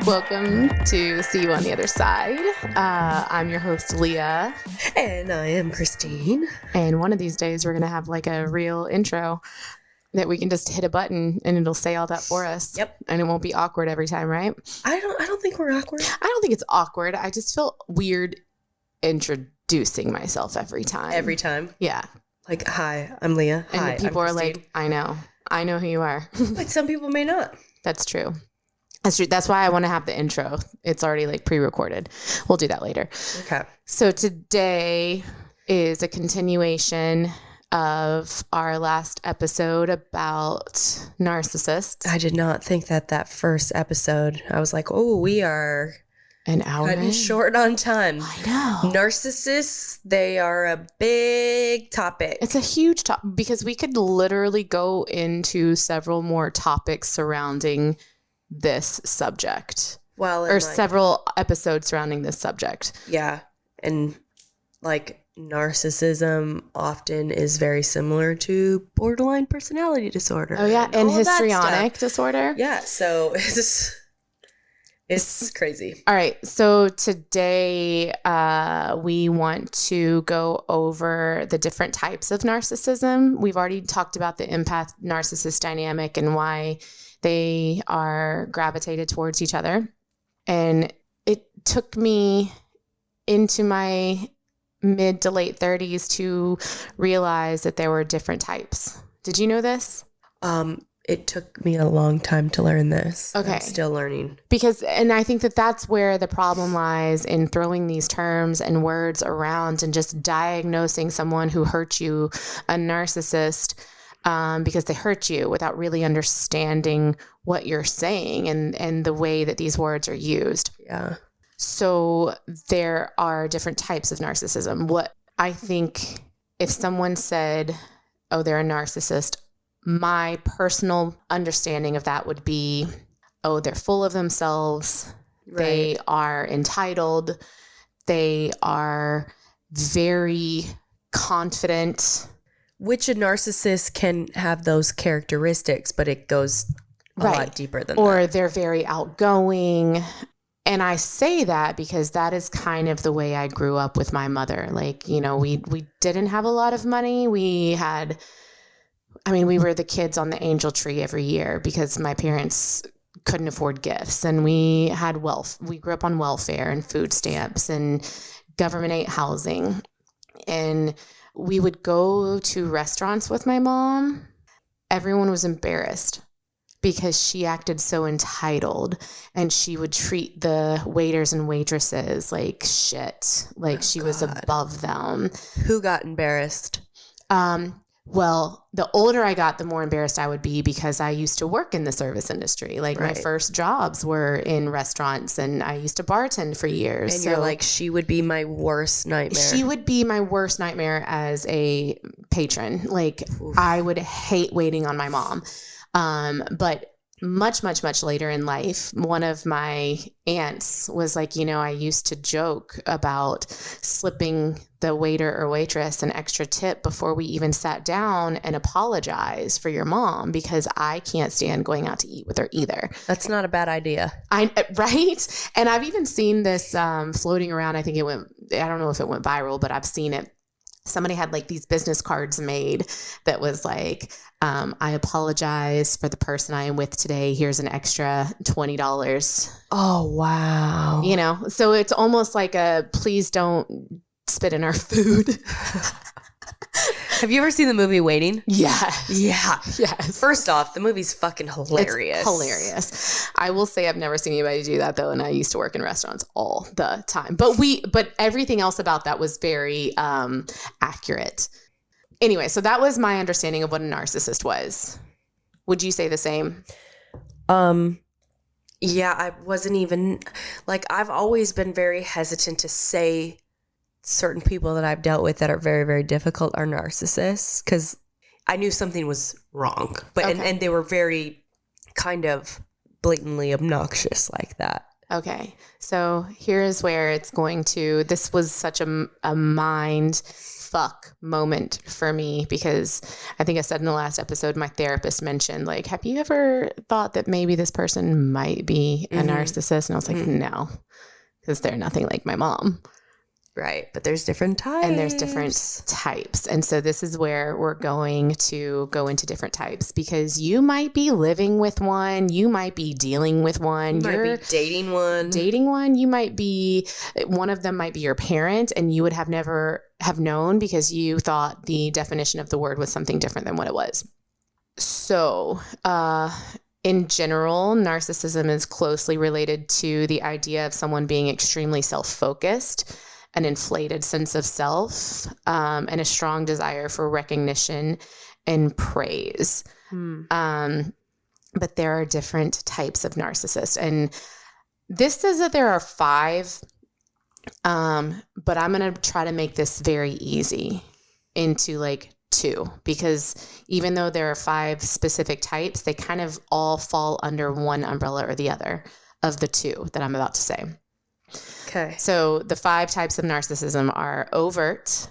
Welcome to See You on the Other Side. I'm your host, Leah. And I am Christine. And one of these days, we're going to have like a real intro that we can just hit a button and it'll say all that for us. Yep. And it won't be awkward every time, right? I don't think we're awkward. I don't think it's awkward. I just feel weird introducing myself every time. Every time? Yeah. Like, hi, I'm Leah. And hi, people I'm are Christine. like, I know who you are. But some people may not. That's true. That's true. That's why I want to have the intro. It's already like pre-recorded. We'll do that later. Okay. So today is a continuation of our last episode about narcissists. I did not think that first episode, I was like, oh, we are An hour cutting in. short on time. I know. Narcissists, they are a big topic. It's a huge topic because we could literally go into several more topics surrounding this subject. Well, Or several episodes surrounding this subject. Yeah. And like narcissism often is very similar to borderline personality disorder. Oh, yeah. And all of that histrionic stuff. disorder. Yeah. So it's crazy. All right. So today we want to go over the different types of narcissism. We've already talked about the empath narcissist dynamic and why they are gravitated towards each other. And it took me into my mid to late 30s to realize that there were different types. Did you know this? It took me a long time to learn this. Okay. I'm still learning. And I think that that's where the problem lies in throwing these terms and words around and just diagnosing someone who hurt you, a narcissist, because they hurt you without really understanding what you're saying and the way that these words are used. Yeah. So there are different types of narcissism. What I think if someone said, oh, they're a narcissist, my personal understanding of that would be, oh, they're full of themselves. Right. They are entitled. They are very confident. Which a narcissist can have those characteristics, but it goes a lot deeper than Or that. they're very outgoing. And I say that because that is kind of the way I grew up with my mother. Like, you know, we didn't have a lot of money. We were the kids on the angel tree every year because my parents couldn't afford gifts. And we had wealth. We grew up on welfare and food stamps and government aid housing. And we would go to restaurants with my mom. Everyone was embarrassed because she acted so entitled and she would treat the waiters and waitresses like shit, like she was above them. Who got embarrassed? Well, the older I got, the more embarrassed I would be because I used to work in the service industry. Like my first jobs were in restaurants and I used to bartend for years. And you're like, she would be my worst nightmare. She would be my worst nightmare as a patron. Like I would hate waiting on my mom. But much, much, much later in life, one of my aunts was like, you know, I used to joke about slipping the waiter or waitress an extra tip before we even sat down and apologize for your mom because I can't stand going out to eat with her either. That's not a bad idea. Right? And I've even seen this floating around. I think I don't know if it went viral, but I've seen it. Somebody had like these business cards made that was like, I apologize for the person I am with today. Here's an extra $20. Oh, wow. You know, so it's almost like a please don't spit in our food. Have you ever seen the movie Waiting? Yeah. Yeah. Yes. First off, the movie's fucking hilarious. It's hilarious. I will say I've never seen anybody do that though, and I used to work in restaurants all the time. But everything else about that was very accurate. Anyway, so that was my understanding of what a narcissist was. Would you say the same? Yeah, I wasn't even like I've always been very hesitant to say certain people that I've dealt with that are very, very difficult are narcissists because I knew something was wrong. But and they were very kind of blatantly obnoxious like that. Okay. So here's where it's going to, this was such a mind fuck moment for me, because I think I said in the last episode, my therapist mentioned, like, have you ever thought that maybe this person might be a narcissist? And I was like, no, because they're nothing like my mom. Right. But there's different types. And there's different types. And so this is where we're going to go into different types, because you might be living with one. You might be dealing with one. You might be dating one. You might be, one of them might be your parent, and you would have never have known because you thought the definition of the word was something different than what it was. So, in general, narcissism is closely related to the idea of someone being extremely self-focused, an inflated sense of self, and a strong desire for recognition and praise. But there are different types of narcissists. And this says that there are 5, but I'm going to try to make this very easy into like 2, because even though there are 5 specific types, they kind of all fall under one umbrella or the other of the 2 that I'm about to say. Okay. So the 5 types of narcissism are overt,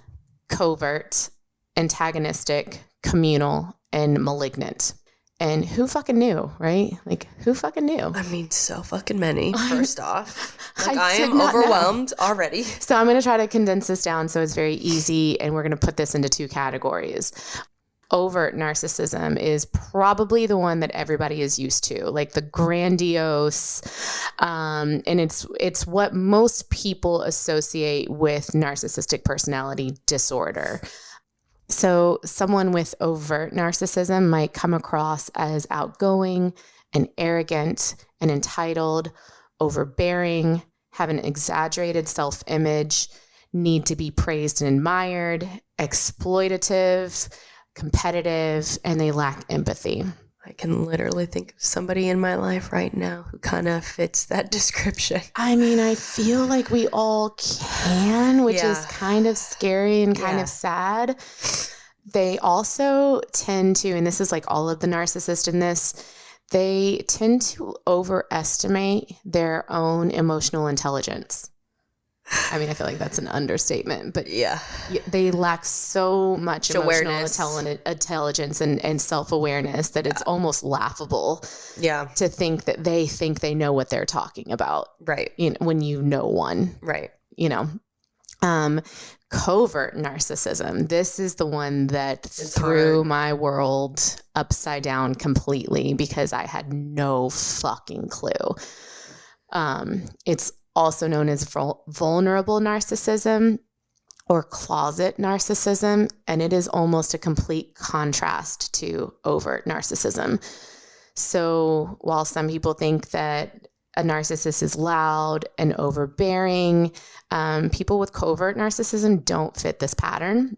covert, antagonistic, communal, and malignant. And who fucking knew, right? Like, who fucking knew? I mean, so fucking many, first off. Like, I I am overwhelmed already. So I'm going to try to condense this down so it's very easy, and we're going to put this into 2 categories. Overt narcissism is probably the one that everybody is used to, like the grandiose, and it's what most people associate with narcissistic personality disorder. So someone with overt narcissism might come across as outgoing and arrogant and entitled, overbearing, have an exaggerated self-image, need to be praised and admired, exploitative, competitive, and they lack empathy. I can literally think of somebody in my life right now who kind of fits that description. I mean, I feel like we all can, which is kind of scary and kind of sad. They also tend to, and this is like all of the narcissists in this, they tend to overestimate their own emotional intelligence. I mean, I feel like that's an understatement, but they lack so much emotional intelligence and self-awareness that it's almost laughable to think that they know what they're talking about. Right. You know, when you know one. Right. You know. Covert narcissism. This is the one that threw my world upside down completely, because I had no fucking clue. It's also known as vulnerable narcissism or closet narcissism, and it is almost a complete contrast to overt narcissism. So while some people think that a narcissist is loud and overbearing, people with covert narcissism don't fit this pattern.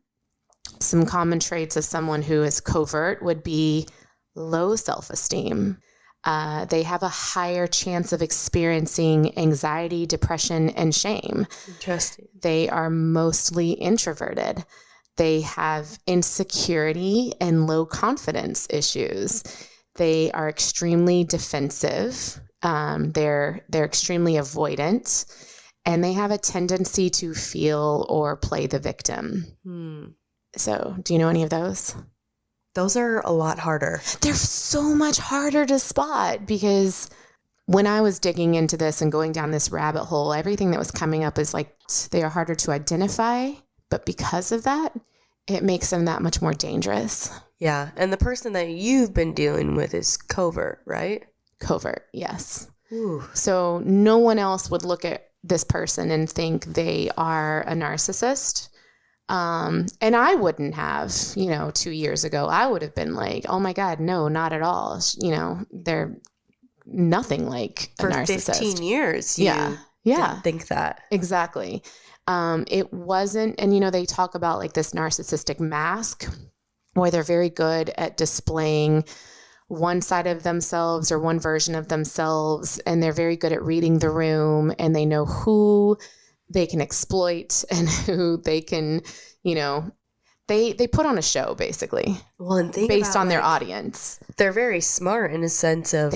Some common traits of someone who is covert would be low self-esteem. They have a higher chance of experiencing anxiety, depression, and shame. Interesting. They are mostly introverted. They have insecurity and low confidence issues. They are extremely defensive. They're extremely avoidant, and they have a tendency to feel or play the victim. So, do you know any of those? Those are a lot harder. They're so much harder to spot, because when I was digging into this and going down this rabbit hole, everything that was coming up is like they are harder to identify, but because of that, it makes them that much more dangerous. Yeah, and the person that you've been dealing with is covert, right? Covert, yes. Ooh. So no one else would look at this person and think they are a narcissist. And I wouldn't have, 2 years ago, I would have been like, oh my God, no, not at all. They're nothing like a narcissist. For 15 years, you didn't think that. Exactly. It wasn't, and they talk about like this narcissistic mask, where they're very good at displaying one side of themselves or one version of themselves, and they're very good at reading the room, and they know who they can exploit and who they can, They put on a show, basically. Well, and based on their audience. They're very smart in a sense of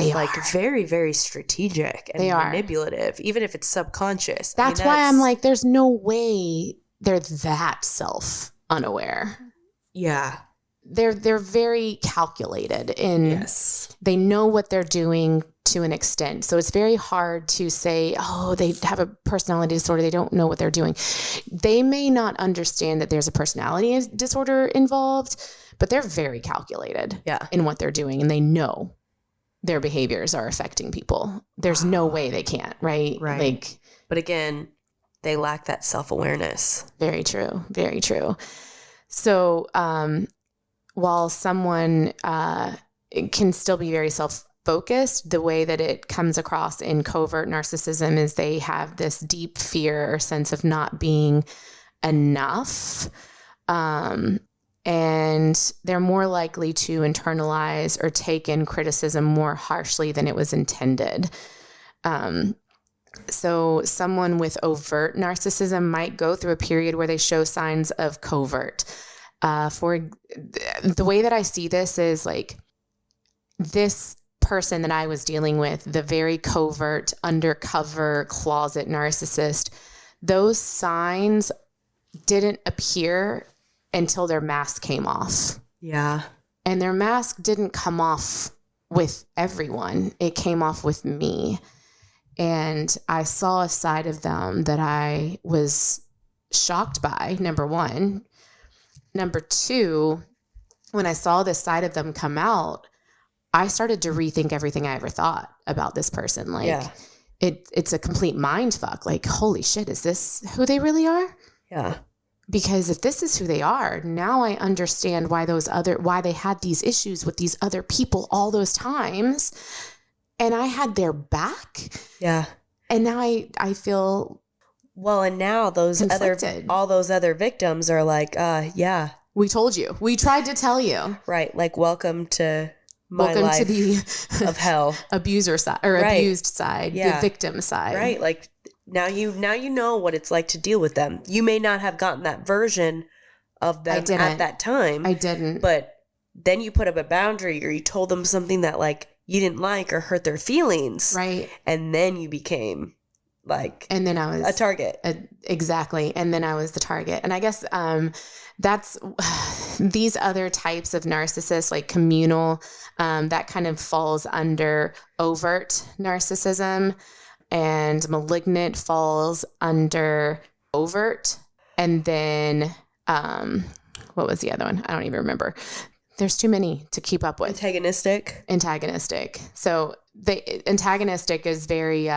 very, very strategic and manipulative, even if it's subconscious. That's why I'm like, there's no way they're that self-unaware. Yeah. They're very calculated in they know what they're doing to an extent. So it's very hard to say, oh, they have a personality disorder. They don't know what they're doing. They may not understand that there's a personality disorder involved, but they're very calculated in what they're doing. And they know their behaviors are affecting people. There's no way they can't, right? Right. But again, they lack that self-awareness. Very true. Very true. So, while someone can still be very self-focused, the way that it comes across in covert narcissism is they have this deep fear or sense of not being enough. And they're more likely to internalize or take in criticism more harshly than it was intended. So someone with overt narcissism might go through a period where they show signs of covert. For the way that I see this is like this person that I was dealing with, the very covert, undercover, closet narcissist, those signs didn't appear until their mask came off. Yeah. And their mask didn't come off with everyone. It came off with me. And I saw a side of them that I was shocked by, number one. Number two, when I saw this side of them come out, I started to rethink everything I ever thought about this person. Like, it's a complete mind fuck. Like, holy shit, is this who they really are? Yeah. Because if this is who they are, now I understand why they had these issues with these other people all those times. And I had their back. Yeah. And now I feel... Well, and now all those other victims are like, we told you. We tried to tell you. Right. Like, welcome to life the of hell. Abuser side or abused side, the victim side. Right. Like now you know what it's like to deal with them. You may not have gotten that version of them at that time. I didn't. But then you put up a boundary or you told them something that like you didn't like or hurt their feelings. Right. And then you became and then I was a target. Exactly. And then I was the target. And I guess that's these other types of narcissists, like communal, that kind of falls under overt narcissism, and malignant falls under overt. And then what was the other one? I don't even remember. There's too many to keep up with. Antagonistic. So antagonistic is very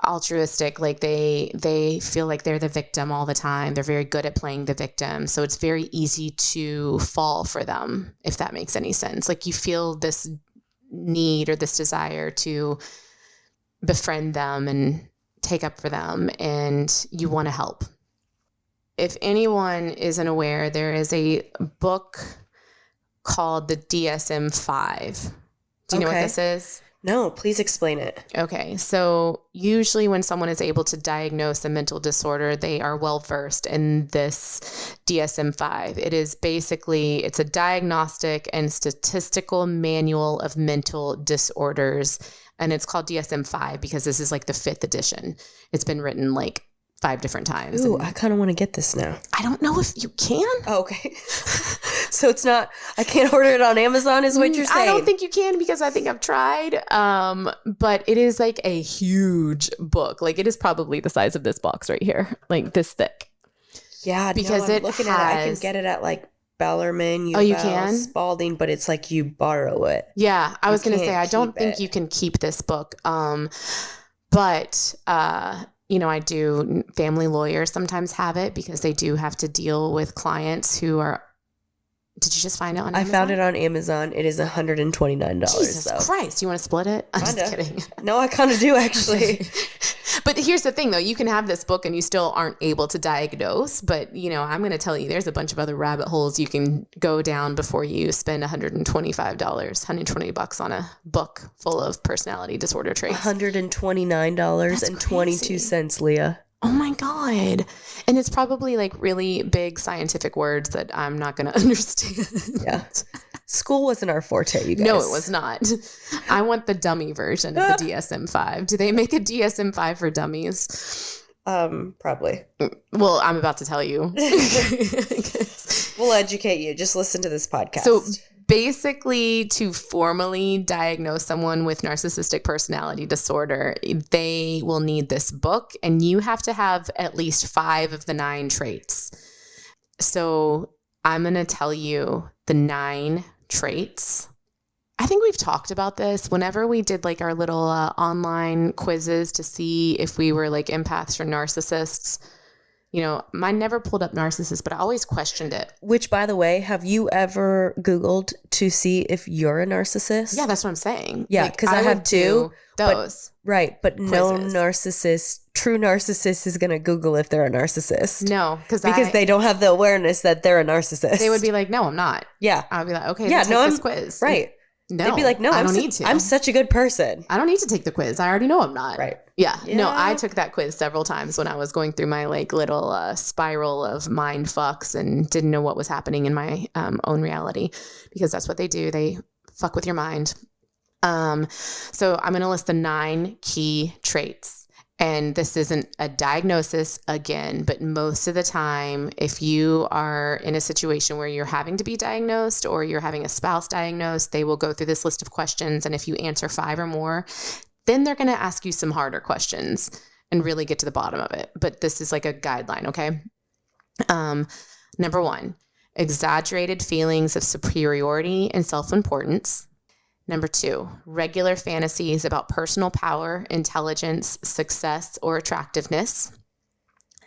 altruistic. Like they feel like they're the victim all the time. They're very good at playing the victim. So it's very easy to fall for them, if that makes any sense. Like you feel this need or this desire to befriend them and take up for them, and you want to help. If anyone isn't aware, there is a book called the DSM-5. Do you know what this is? No, please explain it. Okay. So usually when someone is able to diagnose a mental disorder, they are well versed in this DSM-5. It is basically, it's a diagnostic and statistical manual of mental disorders. And it's called DSM-5 because this is like the 5th edition. It's been written like 5 different times. Ooh, I kind of want to get this now. I don't know if you can. Oh, okay. So it's not, I can't order it on Amazon is what you're saying? I don't think you can because I think I've tried. But it is like a huge book. Like it is probably the size of this box right here. Like this thick. Yeah. Because I'm looking at it. I can get it at like Bellarmine, you can? Spalding, but it's like you borrow it. Yeah. I was going to say, I don't think you can keep this book. But I do, family lawyers sometimes have it because they do have to deal with clients who are, did you just find it on Amazon? I found it on Amazon. It is $129. Jesus Christ. You want to split it? I'm just kidding. No, I kind of do actually. But here's the thing though. You can have this book and you still aren't able to diagnose. But, I'm going to tell you, there's a bunch of other rabbit holes you can go down before you spend $120 on a book full of personality disorder traits. $129.22, Leah. Oh my God. And it's probably like really big scientific words that I'm not going to understand. Yeah. School wasn't our forte, you guys. No, it was not. I want the dummy version of the DSM-5. Do they make a DSM-5 for dummies? Probably. Well, I'm about to tell you. We'll educate you. Just listen to this podcast. So basically, to formally diagnose someone with narcissistic personality disorder, they will need this book, and you have to have at least 5 of the 9 traits. So I'm going to tell you the 9 traits. I think we've talked about this whenever we did like our little online quizzes to see if we were like empaths or narcissists. You know, mine never pulled up narcissist, but I always questioned it. Which, by the way, have you ever Googled to see if you're a narcissist? Yeah, that's what I'm saying. Yeah, because I have too. Those. But no narcissist, true narcissist is going to Google if they're a narcissist. No, because they don't have the awareness that they're a narcissist. They would be like, no, I'm not. Yeah. I'd be like, okay, yeah, take this quiz. Right. No, they'd be like, no, I don't need to. I'm such a good person. I don't need to take the quiz. I already know I'm not. Right. Yeah. No, I took that quiz several times when I was going through my like little spiral of mind fucks and didn't know what was happening in my own reality, because that's what they do. They fuck with your mind. So I'm going to list the 9 key traits. And this isn't a diagnosis again, but most of the time, if you are in a situation where you're having to be diagnosed or you're having a spouse diagnosed, they will go through this list of questions. And if you answer 5 or more, then they're going to ask you some harder questions and really get to the bottom of it. But this is like a guideline, okay? Number 1, exaggerated feelings of superiority and self-importance. Number 2, regular fantasies about personal power, intelligence, success, or attractiveness.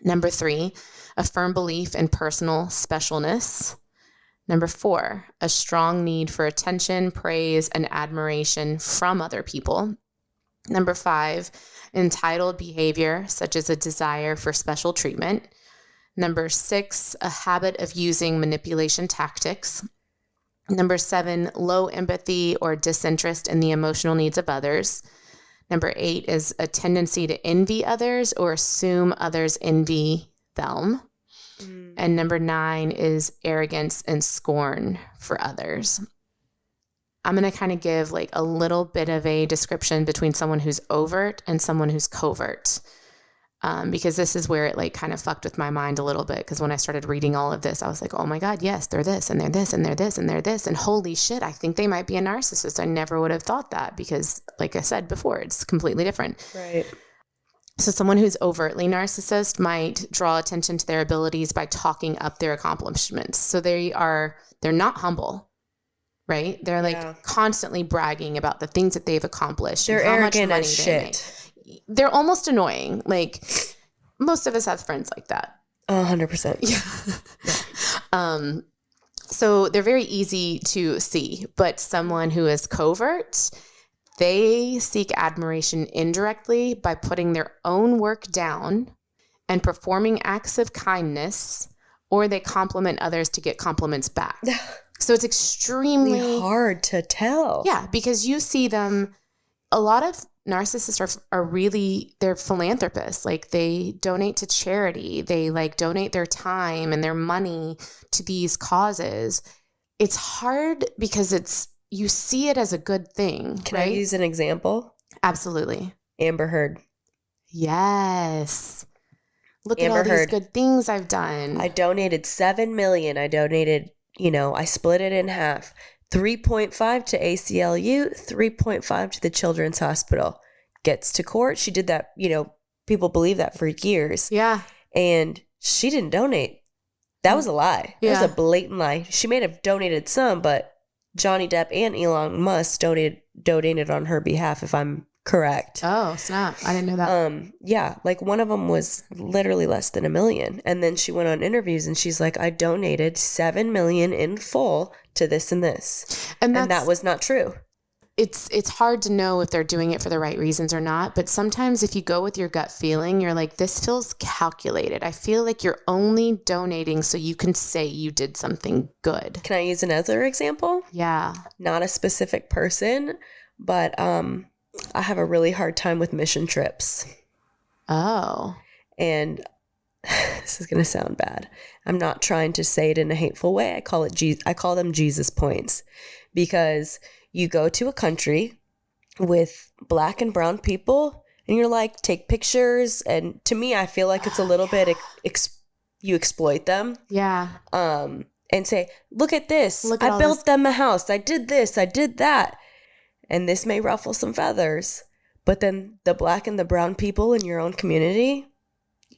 Number 3, a firm belief in personal specialness. Number 4, a strong need for attention, praise, and admiration from other people. Number 5, entitled behavior, such as a desire for special treatment. Number 6, a habit of using manipulation tactics. Number 7, low empathy or disinterest in the emotional needs of others. Number 8 is a tendency to envy others or assume others envy them. And number 9 is arrogance and scorn for others. I'm going to kind of give like a little bit of a description between someone who's overt and someone who's covert. Because this is where it like kind of fucked with my mind a little bit. Because when I started reading all of this, I was like, oh my God, yes, they're this and they're this and they're this and they're this. And holy shit, I think they might be a narcissist. I never would have thought that because like I said before, it's completely different. Right. So someone who's overtly narcissist might draw attention to their abilities by talking up their accomplishments. So they're not humble, right? They're like constantly bragging about the things that they've accomplished. They're and how arrogant much money as they shit. make. They're almost annoying. Like most of us have friends like that. 100%. Yeah. So they're very easy to see, but someone who is covert, they seek admiration indirectly by putting their own work down and performing acts of kindness, or they compliment others to get compliments back. So it's extremely hard to tell. Yeah, because you see them, a lot of narcissists are really, they're philanthropists. Like they donate to charity. They like donate their time and their money to these causes. It's hard because you see it as a good thing. Can I use an example? Absolutely. Amber Heard. Yes. Look at all these good things I've done. I donated $7 million. I donated, I split it in half. 3.5 to ACLU, 3.5 to the Children's Hospital. Gets to court. She did that, people believe that for years. Yeah. And she didn't donate. That was a lie. It was a blatant lie. She may have donated some, but Johnny Depp and Elon Musk donated on her behalf, if I'm correct. Oh, snap. I didn't know that. Yeah. Like one of them was literally less than $1 million. And then she went on interviews and she's like, I donated $7 million in full to this and this. And that was not true. It's hard to know if they're doing it for the right reasons or not. But sometimes if you go with your gut feeling, you're like, this feels calculated. I feel like you're only donating so you can say you did something good. Can I use another example? Yeah. Not a specific person, but I have a really hard time with mission trips. Oh. And this is going to sound bad. I'm not trying to say it in a hateful way. I call them Jesus points, because you go to a country with black and brown people and you're like, take pictures. And to me, I feel like it's a little bit, you exploit them. Yeah. And say, look at this. Look at I built them a house. I did this. I did that. And this may ruffle some feathers. But then the black and the brown people in your own community,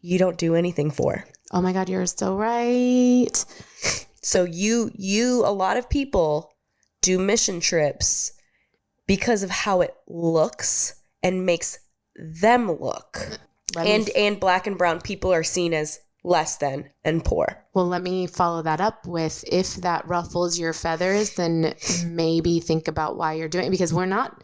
you don't do anything for. Oh my God, you're so right. So a lot of people do mission trips because of how it looks and makes them look. And black and brown people are seen as less than and poor. Well, let me follow that up with, if that ruffles your feathers, then maybe think about why you're doing it, because we're not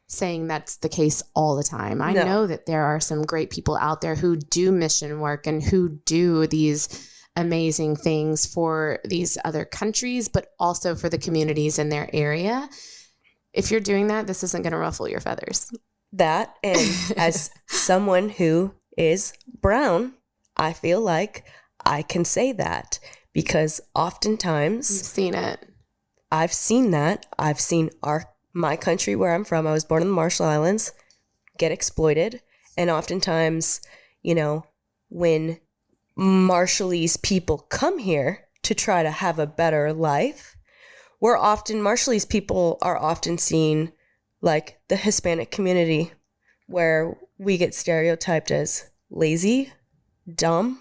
saying that's the case all the time. I know that there are some great people out there who do mission work and who do these amazing things for these other countries, but also for the communities in their area. If you're doing that, this isn't going to ruffle your feathers. That, and as someone who is brown, I feel like I can say that, because oftentimes You've seen it. I've seen that. I've seen my country where I'm from. I was born in the Marshall Islands, get exploited. And oftentimes, when Marshallese people come here to try to have a better life, Marshallese people are often seen like the Hispanic community, where we get stereotyped as lazy, dumb,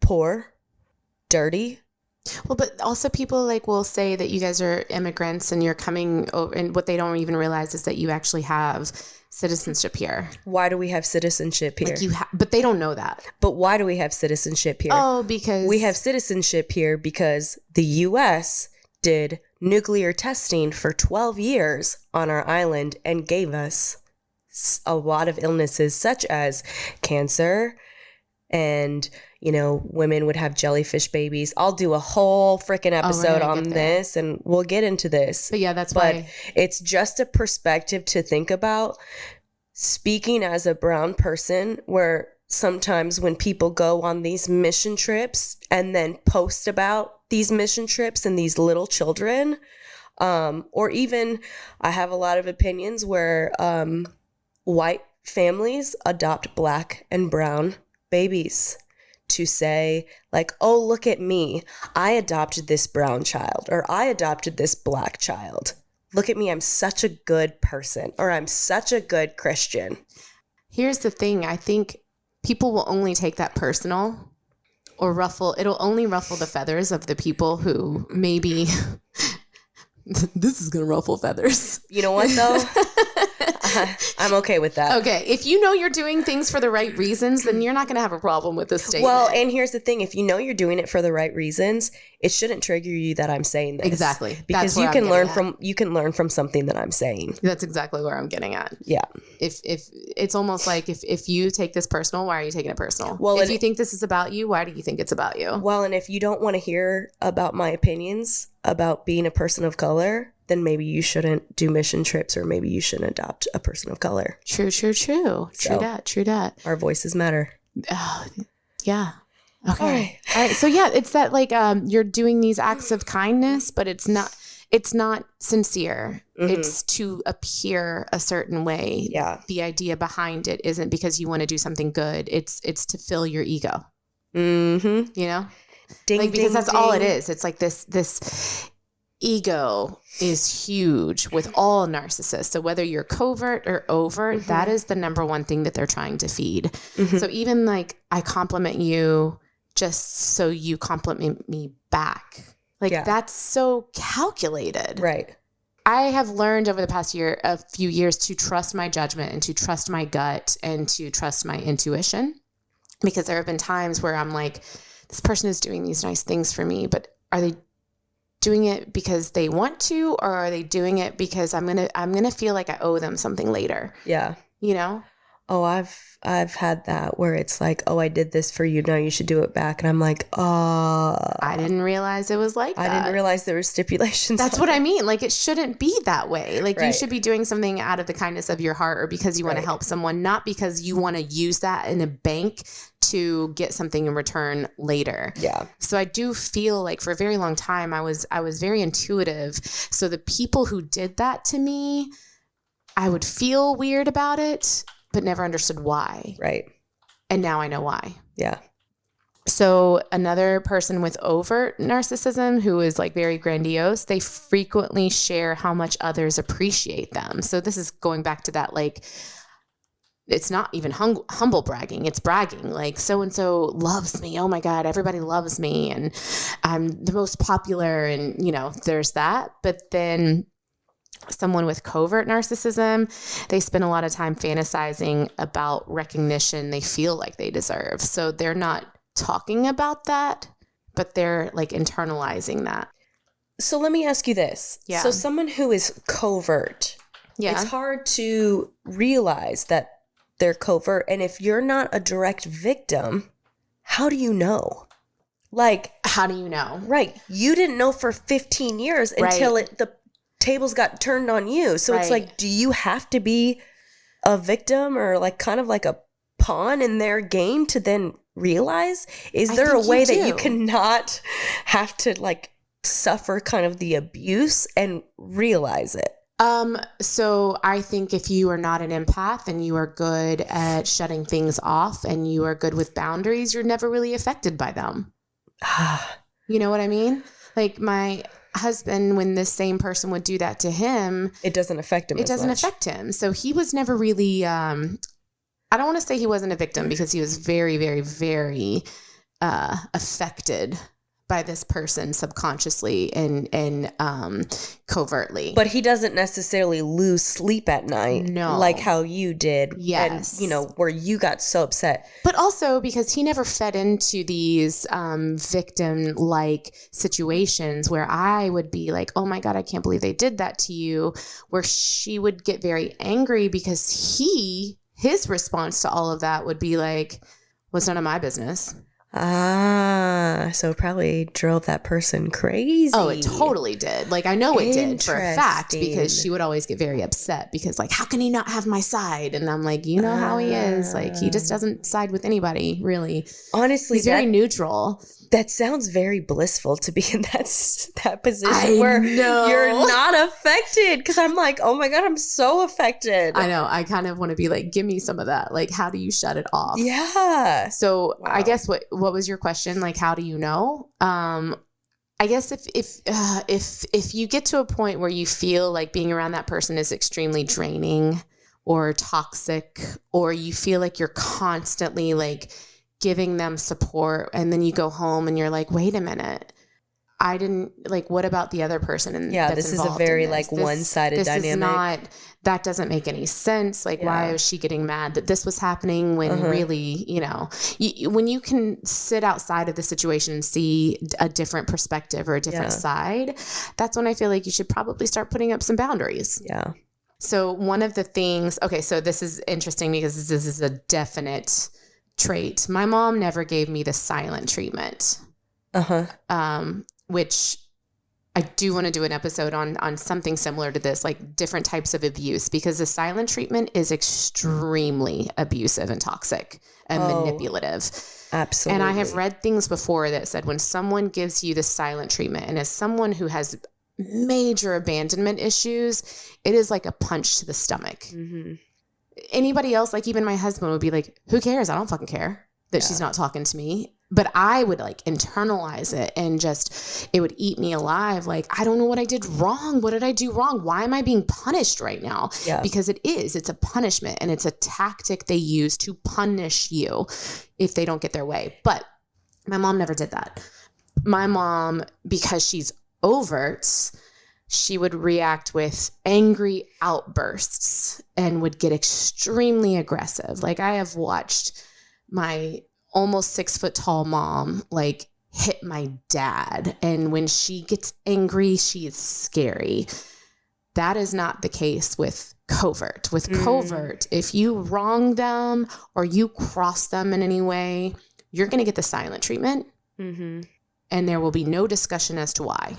poor, dirty. Well, but also people will say that you guys are immigrants and you're coming over, and what they don't even realize is that you actually have citizenship here. Why do we have citizenship here? But they don't know that. But why do we have citizenship here? Oh, because we have citizenship here because the U.S. did nuclear testing for 12 years on our island and gave us a lot of illnesses such as cancer, and women would have jellyfish babies. I'll do a whole freaking episode on this, and we'll get into this. But yeah, that's why. It's just a perspective to think about. Speaking as a brown person, where sometimes when people go on these mission trips and then post about these mission trips and these little children, or even I have a lot of opinions where white families adopt black and brown babies to say oh, look at me. I adopted this brown child, or I adopted this black child. Look at me. I'm such a good person, or I'm such a good Christian. Here's the thing. I think people will only take that personal, or it'll only ruffle the feathers of the people who maybe this is going to ruffle feathers. You know what though? I'm okay with that. Okay. If you're doing things for the right reasons, then you're not going to have a problem with this statement. Well, and here's the thing. If you're doing it for the right reasons, it shouldn't trigger you that I'm saying this. Exactly. Because you can learn from something that I'm saying. That's exactly where I'm getting at. Yeah. If it's almost like if you take this personal, why are you taking it personal? Well, if you think this is about you, why do you think it's about you? Well, and if you don't want to hear about my opinions about being a person of color, then maybe you shouldn't do mission trips, or maybe you shouldn't adopt a person of color. True. True that. Our voices matter. Yeah. Okay. All right. So yeah, it's that you're doing these acts of kindness, but it's not sincere. Mm-hmm. It's to appear a certain way. Yeah. The idea behind it isn't because you want to do something good. It's to fill your ego. Mm-hmm. Ding, because that's all it is. It's like this ego is huge with all narcissists. So whether you're covert or overt, mm-hmm. that is the number one thing that they're trying to feed. Mm-hmm. So even I compliment you just so you compliment me back. That's so calculated. Right. I have learned over the past a few years to trust my judgment and to trust my gut and to trust my intuition, because there have been times where I'm like, this person is doing these nice things for me, but are they doing it because they want to, or are they doing it because I'm gonna feel like I owe them something later? Yeah. Oh, I've had that where it's like, oh, I did this for you. Now you should do it back. And I'm like, oh, I didn't realize it was like that. I didn't realize there were stipulations. That's what I mean. Like, it shouldn't be that way. Like, you Right. should be doing something out of the kindness of your heart or because you want to Right. help someone, not because you want to use that in a bank to get something in return later. Yeah. So I do feel like for a very long time, I was very intuitive. So the people who did that to me, I would feel weird about it, but never understood why. Right. And now I know why. Yeah. So another person with overt narcissism who is like very grandiose, they frequently share how much others appreciate them. So this is going back to that, like, it's not even humble bragging. It's bragging. Like, so-and-so loves me. Oh my God, everybody loves me. And I'm the most popular. And, you know, there's that. But then someone with covert narcissism, they spend a lot of time fantasizing about recognition they feel like they deserve. So they're not talking about that, but they're like internalizing that. So let me ask you this. Yeah. So someone who is covert, Yeah. it's hard to realize that they're covert. And if you're not a direct victim, how do you know? Like, How do you know? right. You didn't know for 15 years until the tables got turned on you. So it's Right. like, do you have to be a victim or like kind of like a pawn in their game to then realize? Is I there a think way you that you do. cannot have to like suffer kind of the abuse and realize it? So I think if you are not an empath and you are good at shutting things off and you are good with boundaries, you're never really affected by them. You know what I mean? Like my husband, when this same person would do that to him, It doesn't affect him. it doesn't affect him. So he was never really, I don't want to say he wasn't a victim because he was very, very, very affected by this person subconsciously and covertly. But he doesn't necessarily lose sleep at night. No. Like how you did. Yes. And, you know, where you got so upset. But also because he never fed into these victim-like situations where I would be like, oh my God, I can't believe they did that to you. Where she would get very angry because his response to all of that would be like, well, it's none of my business. So it probably drove that person crazy. Oh, it totally did. Like, I know it did for a fact because Interesting. she would always get very upset because like, how can he not have my side? And I'm like, you know how he is. Like, he just doesn't side with anybody, really. Honestly, He's very neutral. that sounds very blissful to be in that position I where know. you're not affected. Because I'm like, oh my God, I'm so affected. I know. I kind of want to be like, give me some of that. Like, how do you shut it off? Yeah. So Wow. I guess what was your question? Like, how do you know? I guess if you get to a point where you feel like being around that person is extremely draining or toxic, or you feel like you're constantly like giving them support, and then you go home and you're like, wait a minute, I didn't like, what about the other person? Yeah, that's this is a involved in very this? like This- one-sided this dynamic. is not, that doesn't make any sense. Like, why Yeah. was she getting mad that this was happening when really, you know, when you can sit outside of the situation and see a different perspective or a different Yeah. side, that's when I feel like you should probably start putting up some boundaries. Yeah. So one of the things, okay, so this is interesting because this is a definite trait. My mom never gave me the silent treatment, which I do want to do an episode on something similar to this, like different types of abuse, because the silent treatment is extremely abusive and toxic and manipulative. Absolutely. And I have read things before that said when someone gives you the silent treatment, and as someone who has major abandonment issues, it is like a punch to the stomach. Mm-hmm. Anybody else, like even my husband would be like, who cares? I don't fucking care that she's not talking to me. But I would like internalize it and just, it would eat me alive. Like, I don't know what I did wrong. What did I do wrong? Why am I being punished right now? Yeah. Because it's a punishment, and it's a tactic they use to punish you if they don't get their way. But my mom never did that. My mom, because she's overt, she would react with angry outbursts and would get extremely aggressive. Like, I have watched my almost 6 foot tall mom like hit my dad. And when she gets angry, she is scary. That is not the case with covert. With covert, if you wrong them or you cross them in any way, you're going to get the silent treatment. And there will be no discussion as to why.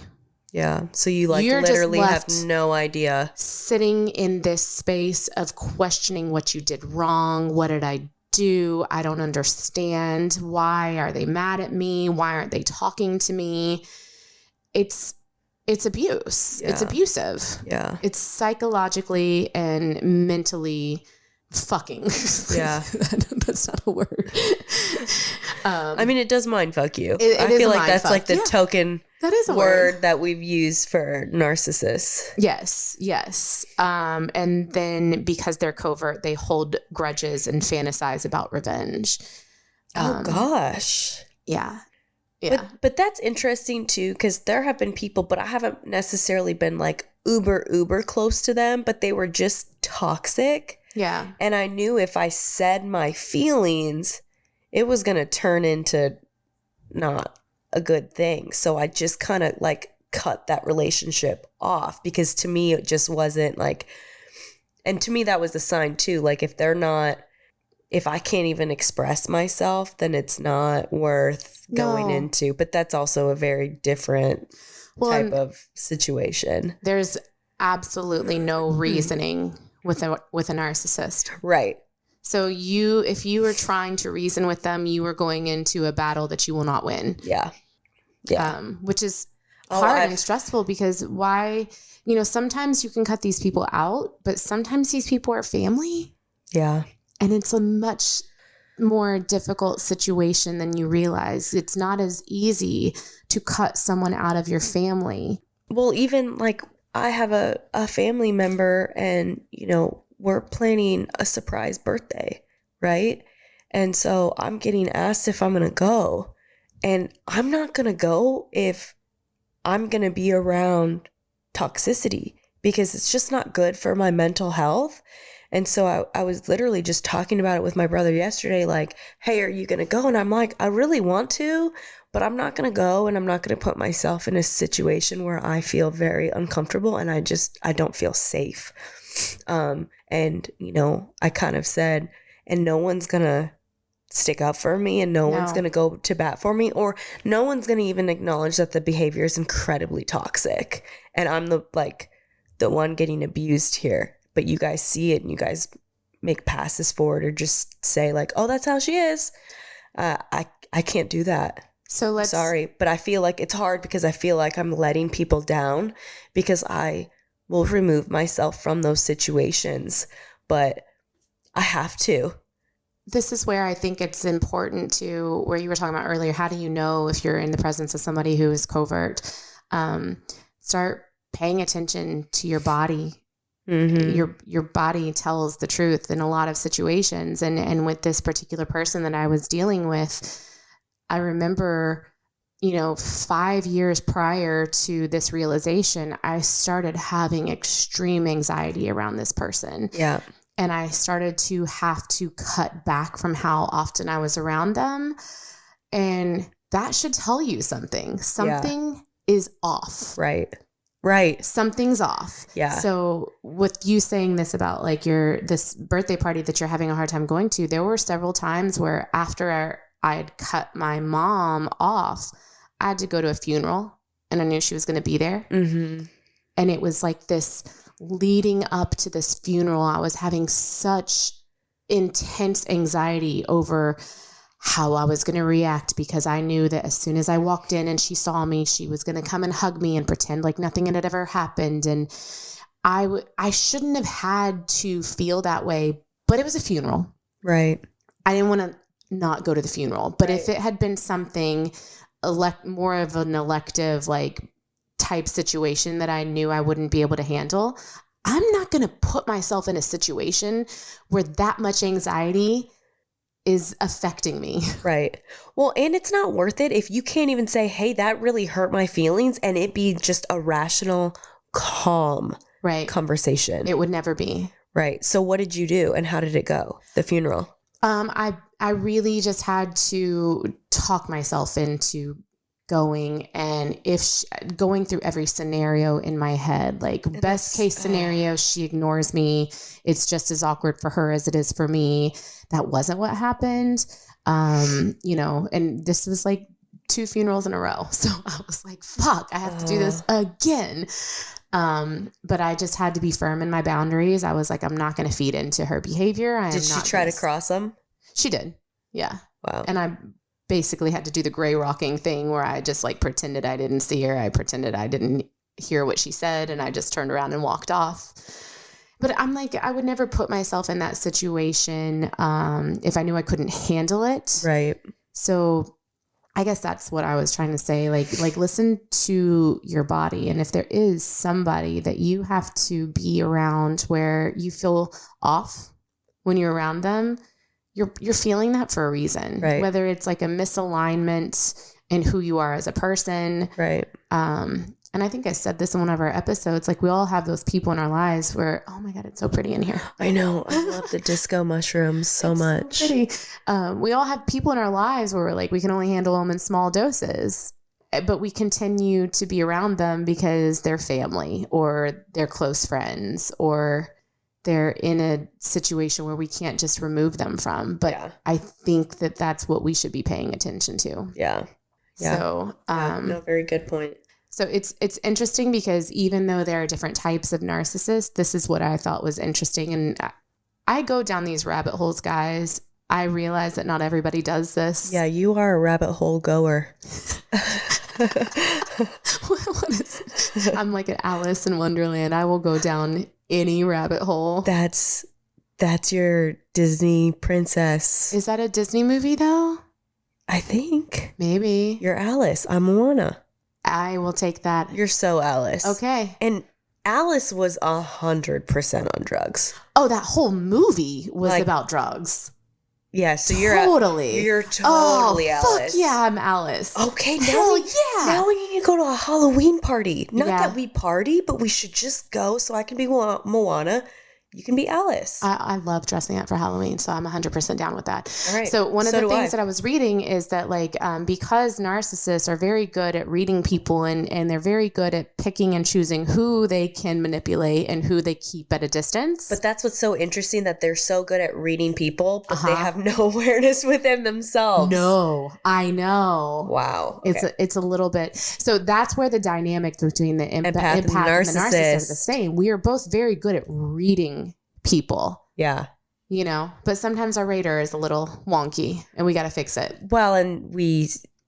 Yeah. So you like You're literally just have no idea. Sitting in this space of questioning what you did wrong. What did I do? I don't understand. Why are they mad at me? Why aren't they talking to me? It's abuse. Yeah. It's abusive. Yeah. It's psychologically and mentally fucking. Yeah. That's not a word. I mean, it does mind fuck you. I feel like that's like the token that is a word that we've used for narcissists. Yes. And then because they're covert, they hold grudges and fantasize about revenge. Oh gosh. Yeah. But that's interesting too, because there have been people, but I haven't necessarily been like uber close to them, but they were just toxic. Yeah. And I knew if I said my feelings, it was going to turn into not a good thing. So I just kind of like cut that relationship off, because to me, it just wasn't like, and to me, that was a sign too. Like if I can't even express myself, then it's not worth going into. But that's also a very different type of situation. There's absolutely no reasoning with a narcissist. Right. So if you were trying to reason with them, you were going into a battle that you will not win. Yeah. Which is hard and stressful, because why, sometimes you can cut these people out, but sometimes these people are family. Yeah. And it's a much more difficult situation than you realize. It's not as easy to cut someone out of your family. Well, even like I have a family member, and, we're planning a surprise birthday, right? And so I'm getting asked if I'm going to go. And I'm not going to go if I'm going to be around toxicity, because it's just not good for my mental health. And so I was literally just talking about it with my brother yesterday, like, hey, are you going to go? And I'm like, I really want to, but I'm not going to go, and I'm not going to put myself in a situation where I feel very uncomfortable and I don't feel safe. And, I kind of said, and no one's going to stick up for me, and no one's going to go to bat for me, or no one's going to even acknowledge that the behavior is incredibly toxic. And I'm the one getting abused here. But you guys see it and you guys make passes forward, or just say like, oh, that's how she is. I can't do that. So sorry, but I feel like it's hard, because I feel like I'm letting people down, because I will remove myself from those situations, but I have to. This is where I think it's important to, where you were talking about earlier, how do you know if you're in the presence of somebody who is covert? Start paying attention to your body. Your body tells the truth in a lot of situations. And with this particular person that I was dealing with, I remember, 5 years prior to this realization, I started having extreme anxiety around this person. Yeah. And I started to have to cut back from how often I was around them. And that should tell you something. Something is off. Right. Something's off. Yeah. So with you saying this about like this birthday party that you're having a hard time going to, there were several times where after I had cut my mom off, I had to go to a funeral, and I knew she was going to be there. And it was like this leading up to this funeral. I was having such intense anxiety over how I was going to react, because I knew that as soon as I walked in and she saw me, she was going to come and hug me and pretend like nothing had ever happened. And I shouldn't have had to feel that way, but it was a funeral. Right. I didn't want to not go to the funeral. But if it had been something more of an elective like type situation that I knew I wouldn't be able to handle, I'm not going to put myself in a situation where that much anxiety is affecting me. Right. Well, and it's not worth it if you can't even say, hey, that really hurt my feelings, and it be just a rational, calm conversation. It would never be. Right. So what did you do, and how did it go? The funeral? I really just had to talk myself into going and going through every scenario in my head, like best case scenario, she ignores me. It's just as awkward for her as it is for me. That wasn't what happened. And this was like 2 funerals in a row. So I was like, fuck, I have to do this again. But I just had to be firm in my boundaries. I was like, I'm not going to feed into her behavior. Did she try to cross them? She did. Yeah. Wow. And I basically had to do the gray rocking thing where I just like pretended I didn't see her. I pretended I didn't hear what she said. And I just turned around and walked off. But I'm like, I would never put myself in that situation if I knew I couldn't handle it. Right. So I guess that's what I was trying to say. Like listen to your body. And if there is somebody that you have to be around where you feel off when you're around them, you're feeling that for a reason, right? Whether it's like a misalignment in who you are as a person. Right. And I think I said this in one of our episodes, like we all have those people in our lives where, oh my God, it's so pretty in here. I know. I love the disco mushrooms so much. So pretty. We all have people in our lives where we're like, we can only handle them in small doses, but we continue to be around them because they're family or they're close friends or they're in a situation where we can't just remove them from. But I think that that's what we should be paying attention to. Yeah. So, no, very good point. So it's interesting because even though there are different types of narcissists, this is what I thought was interesting. And I go down these rabbit holes, guys. I realize that not everybody does this. Yeah, you are a rabbit hole goer. I'm like an Alice in Wonderland. I will go down any rabbit hole. That's your Disney princess. Is that a Disney movie though? I think. Maybe. You're Alice. I'm Moana. I will take that. You're so Alice. Okay. And Alice was 100% on drugs. Oh, that whole movie was about drugs. Yeah, so You're totally Alice. Fuck yeah, I'm Alice. Okay, now we need to go to a Halloween party. Not that we party, but we should just go so I can be Moana. You can be Alice. I love dressing up for Halloween, so I'm 100% down with that. All right. So one of the things that I was reading is that because narcissists are very good at reading people and they're very good at picking and choosing who they can manipulate and who they keep at a distance. But that's what's so interesting, that they're so good at reading people, but they have no awareness within themselves. No, I know. Wow. Okay. It's a little bit. So that's where the dynamic between the empath and the narcissist are the same. We are both very good at reading people. Yeah. But sometimes our radar is a little wonky and we got to fix it. Well, and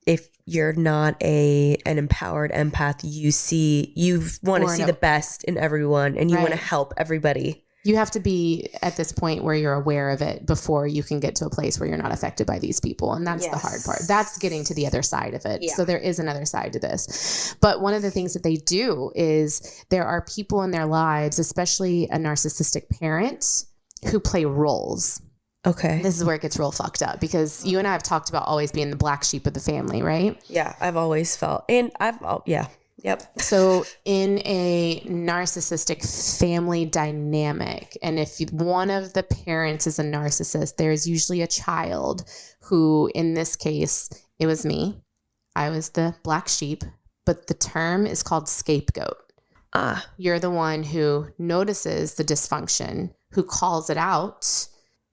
if you're not an empowered empath, you want to see the best in everyone and you want to help everybody. You have to be at this point where you're aware of it before you can get to a place where you're not affected by these people. And that's the hard part. That's getting to the other side of it. Yeah. So there is another side to this. But one of the things that they do is there are people in their lives, especially a narcissistic parent, who play roles. Okay. This is where it gets real fucked up because you and I have talked about always being the black sheep of the family, right? Yeah, I've always felt. And Yep. So in a narcissistic family dynamic, and if one of the parents is a narcissist, there's usually a child who, in this case, it was me. I was the black sheep, but the term is called scapegoat. You're the one who notices the dysfunction, who calls it out,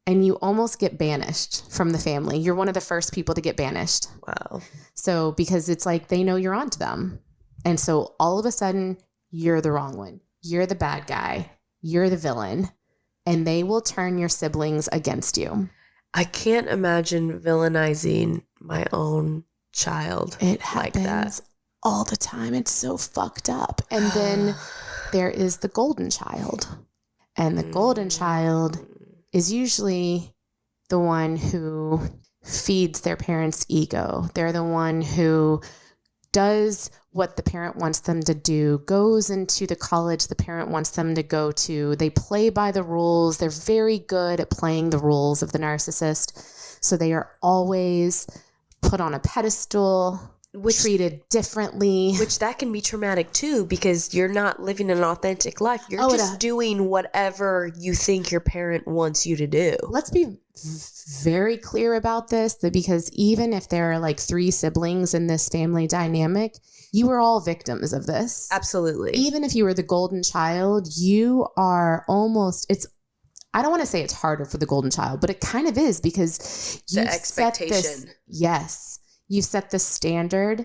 and you almost get banished from the family. You're one of the first people to get banished. Wow. So because it's like they know you're onto them. And so all of a sudden, you're the wrong one. You're the bad guy. You're the villain. And they will turn your siblings against you. I can't imagine villainizing my own child It like happens that. all the time. It's so fucked up. And then there is the golden child. And the golden child is usually the one who feeds their parents' ego. They're the one who does what the parent wants them to do, goes into the college the parent wants them to go to. They play by the rules. They're very good at playing the rules of the narcissist. So they are always put on a pedestal. treated differently. Which that can be traumatic too, because you're not living an authentic life. You're just doing whatever you think your parent wants you to do. Let's be very clear about this, that because even if there are like 3 siblings in this family dynamic, you are all victims of this. Absolutely. Even if you were the golden child, you are almost, I don't want to say it's harder for the golden child, but it kind of is, because you set this, you set the standard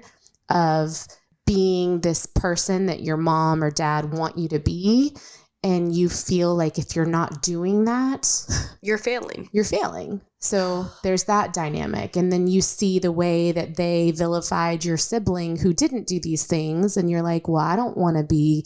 of being this person that your mom or dad want you to be. And you feel like if you're not doing that, you're failing. So there's that dynamic. And then you see the way that they vilified your sibling who didn't do these things. And you're like, well, I don't want to be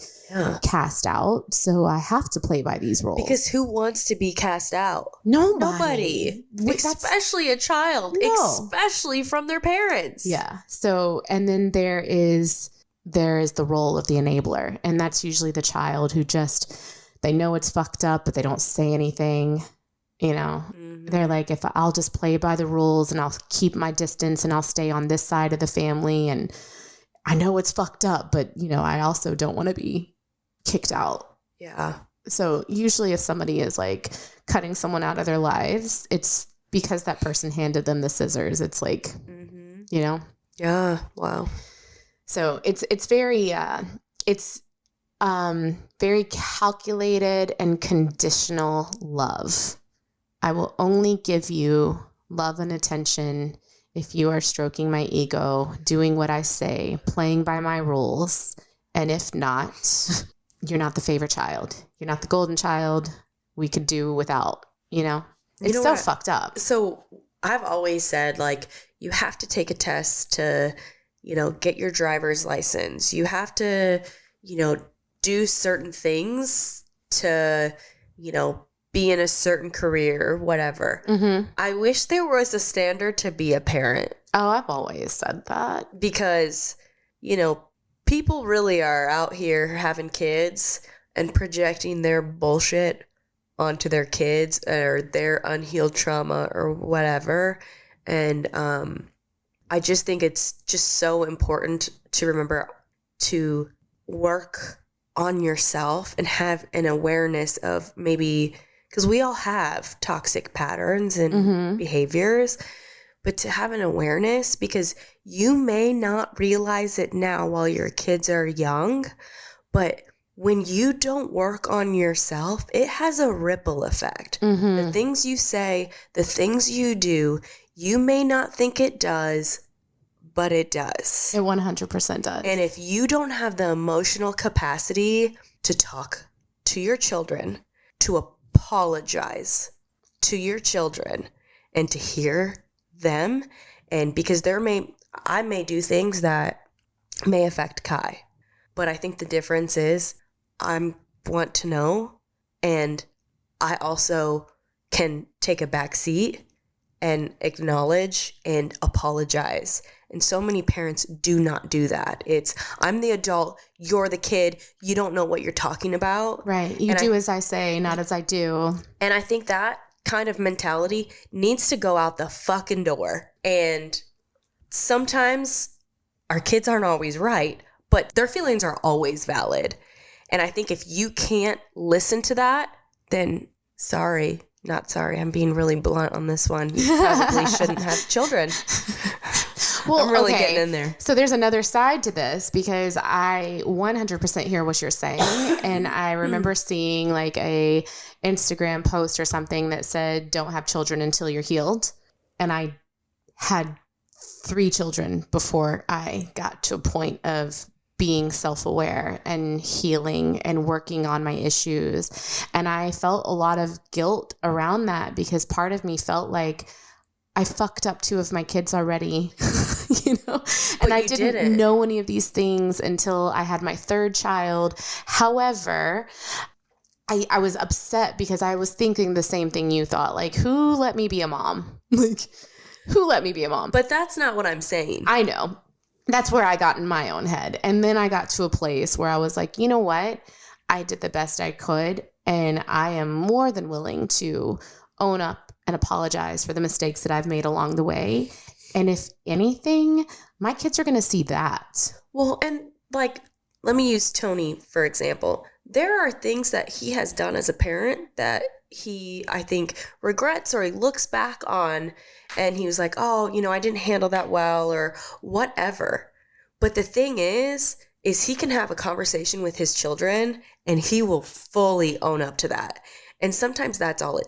cast out. So I have to play by these rules. Because who wants to be cast out? Nobody. Especially a child. No. Especially from their parents. Yeah. So, and then there is the role of the enabler. And that's usually the child who they know it's fucked up, but they don't say anything. They're like, if I'll just play by the rules and I'll keep my distance and I'll stay on this side of the family. And I know it's fucked up, but I also don't want to be kicked out. Yeah. So usually if somebody is like cutting someone out of their lives, it's because that person handed them the scissors. It's like, Yeah. Wow. So it's very very calculated and conditional love. I will only give you love and attention if you are stroking my ego, doing what I say, playing by my rules. And if not, you're not the favorite child. You're not the golden child. We could do without, It's so fucked up. So I've always said, like, you have to take a test to get your driver's license. You have to, do certain things to, be in a certain career, whatever. Mm-hmm. I wish there was a standard to be a parent. Oh, I've always said that. Because, people really are out here having kids and projecting their bullshit onto their kids or their unhealed trauma or whatever. And, I just think it's just so important to remember to work on yourself and have an awareness of maybe, because we all have toxic patterns and behaviors, but to have an awareness, because you may not realize it now while your kids are young, but when you don't work on yourself, it has a ripple effect. The things you say, the things you do, you may not think it does, but it does. It 100% does. And if you don't have the emotional capacity to talk to your children, to apologize to your children, and to hear them, and because I may do things that may affect Kai, but I think the difference is I want to know, and I also can take a back seat and acknowledge and apologize. And so many parents do not do that. It's, I'm the adult, you're the kid, you don't know what you're talking about. Right. You do as I say, not as I do. And I think that kind of mentality needs to go out the fucking door. And sometimes our kids aren't always right, but their feelings are always valid. And I think if you can't listen to that, then sorry. Not sorry. I'm being really blunt on this one. You probably shouldn't have children. Well, I'm really getting in there. So there's another side to this, because I 100% hear what you're saying. And I remember seeing like a Instagram post or something that said, don't have children until you're healed. And I had 3 children before I got to a point of being self-aware and healing and working on my issues. And I felt a lot of guilt around that, because part of me felt like I fucked up 2 of my kids already, and I didn't know any of these things until I had my 3rd child. However, I was upset because I was thinking the same thing you thought, like, who let me be a mom? Like, who let me be a mom? But that's not what I'm saying. I know. That's where I got in my own head. And then I got to a place where I was like, you know what? I did the best I could, and I am more than willing to own up and apologize for the mistakes that I've made along the way. And if anything, my kids are going to see that. Well, and like, let me use Tony, for example. There are things that he has done as a parent that he, I think, regrets, or he looks back on and he was like, oh, I didn't handle that well, or whatever. But the thing is he can have a conversation with his children and he will fully own up to that. And sometimes that's all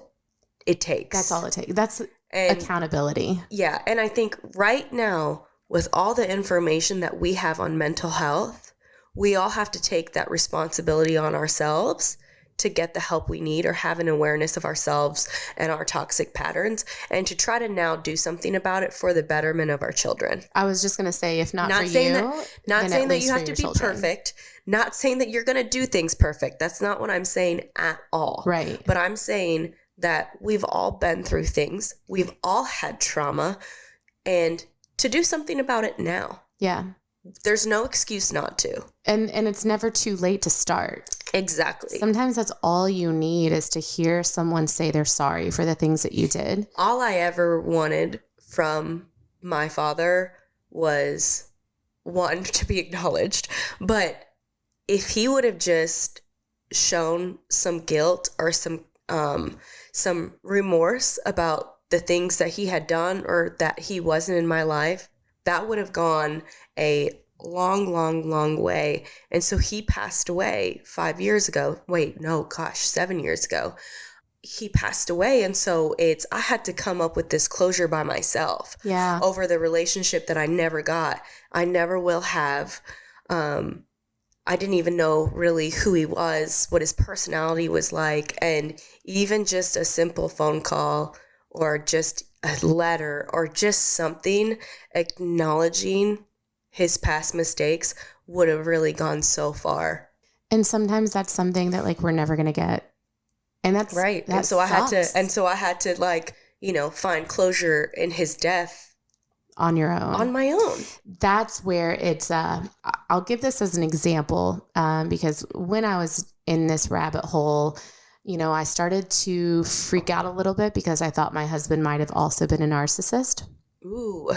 it takes. That's all it takes. That's accountability. Yeah. And I think right now, with all the information that we have on mental health, we all have to take that responsibility on ourselves to get the help we need, or have an awareness of ourselves and our toxic patterns, and to try to now do something about it for the betterment of our children. I was just going to say, if not for saying you, not saying that you have to be children. perfect, not saying that you're going to do things perfect. That's not what I'm saying at all. Right. But I'm saying that we've all been through things. We've all had trauma, and to do something about it now. Yeah. There's no excuse not to. And it's never too late to start. Exactly. Sometimes that's all you need, is to hear someone say they're sorry for the things that you did. All I ever wanted from my father was, one, to be acknowledged. But if he would have just shown some guilt or some remorse about the things that he had done or that he wasn't in my life, that would have gone a long way. And so he passed away 5 years ago. 7 years ago. He passed away. And so I had to come up with this closure by myself. Yeah. Over the relationship that I never got. I never will have. I didn't even know really who he was, what his personality was like. And even just a simple phone call, or just a letter, or just something acknowledging his past mistakes would have really gone so far. And sometimes that's something that we're never going to get. And that's right. That so I had to find closure in his death on your own. On my own. That's where it's I'll give this as an example, because when I was in this rabbit hole, I started to freak out a little bit because I thought my husband might have also been a narcissist. Ooh.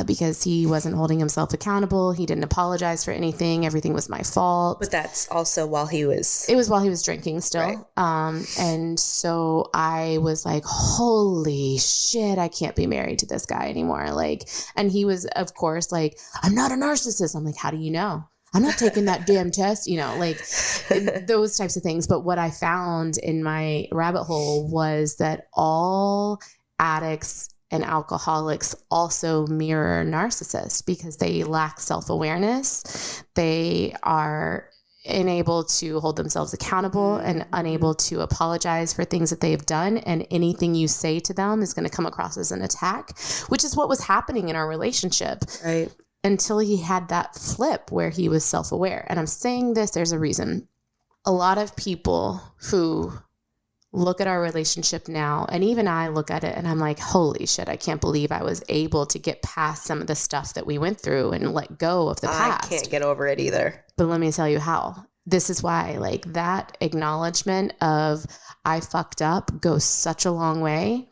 Because he wasn't holding himself accountable. He didn't apologize for anything. Everything was my fault. But that's also while he was... It was while he was drinking still. Right. And so I was like, holy shit, I can't be married to this guy anymore. And he was, of course, like, I'm not a narcissist. I'm like, how do you know? I'm not taking that damn test, those types of things. But what I found in my rabbit hole was that all addicts and alcoholics also mirror narcissists, because they lack self-awareness. They are unable to hold themselves accountable and unable to apologize for things that they've done. And anything you say to them is going to come across as an attack, which is what was happening in our relationship. Right. Until he had that flip where he was self-aware. And I'm saying this, there's a reason. A lot of people who look at our relationship now, and even I look at it and I'm like, holy shit, I can't believe I was able to get past some of the stuff that we went through and let go of the past. I can't get over it either. But let me tell you how. This is why, that acknowledgement of I fucked up goes such a long way,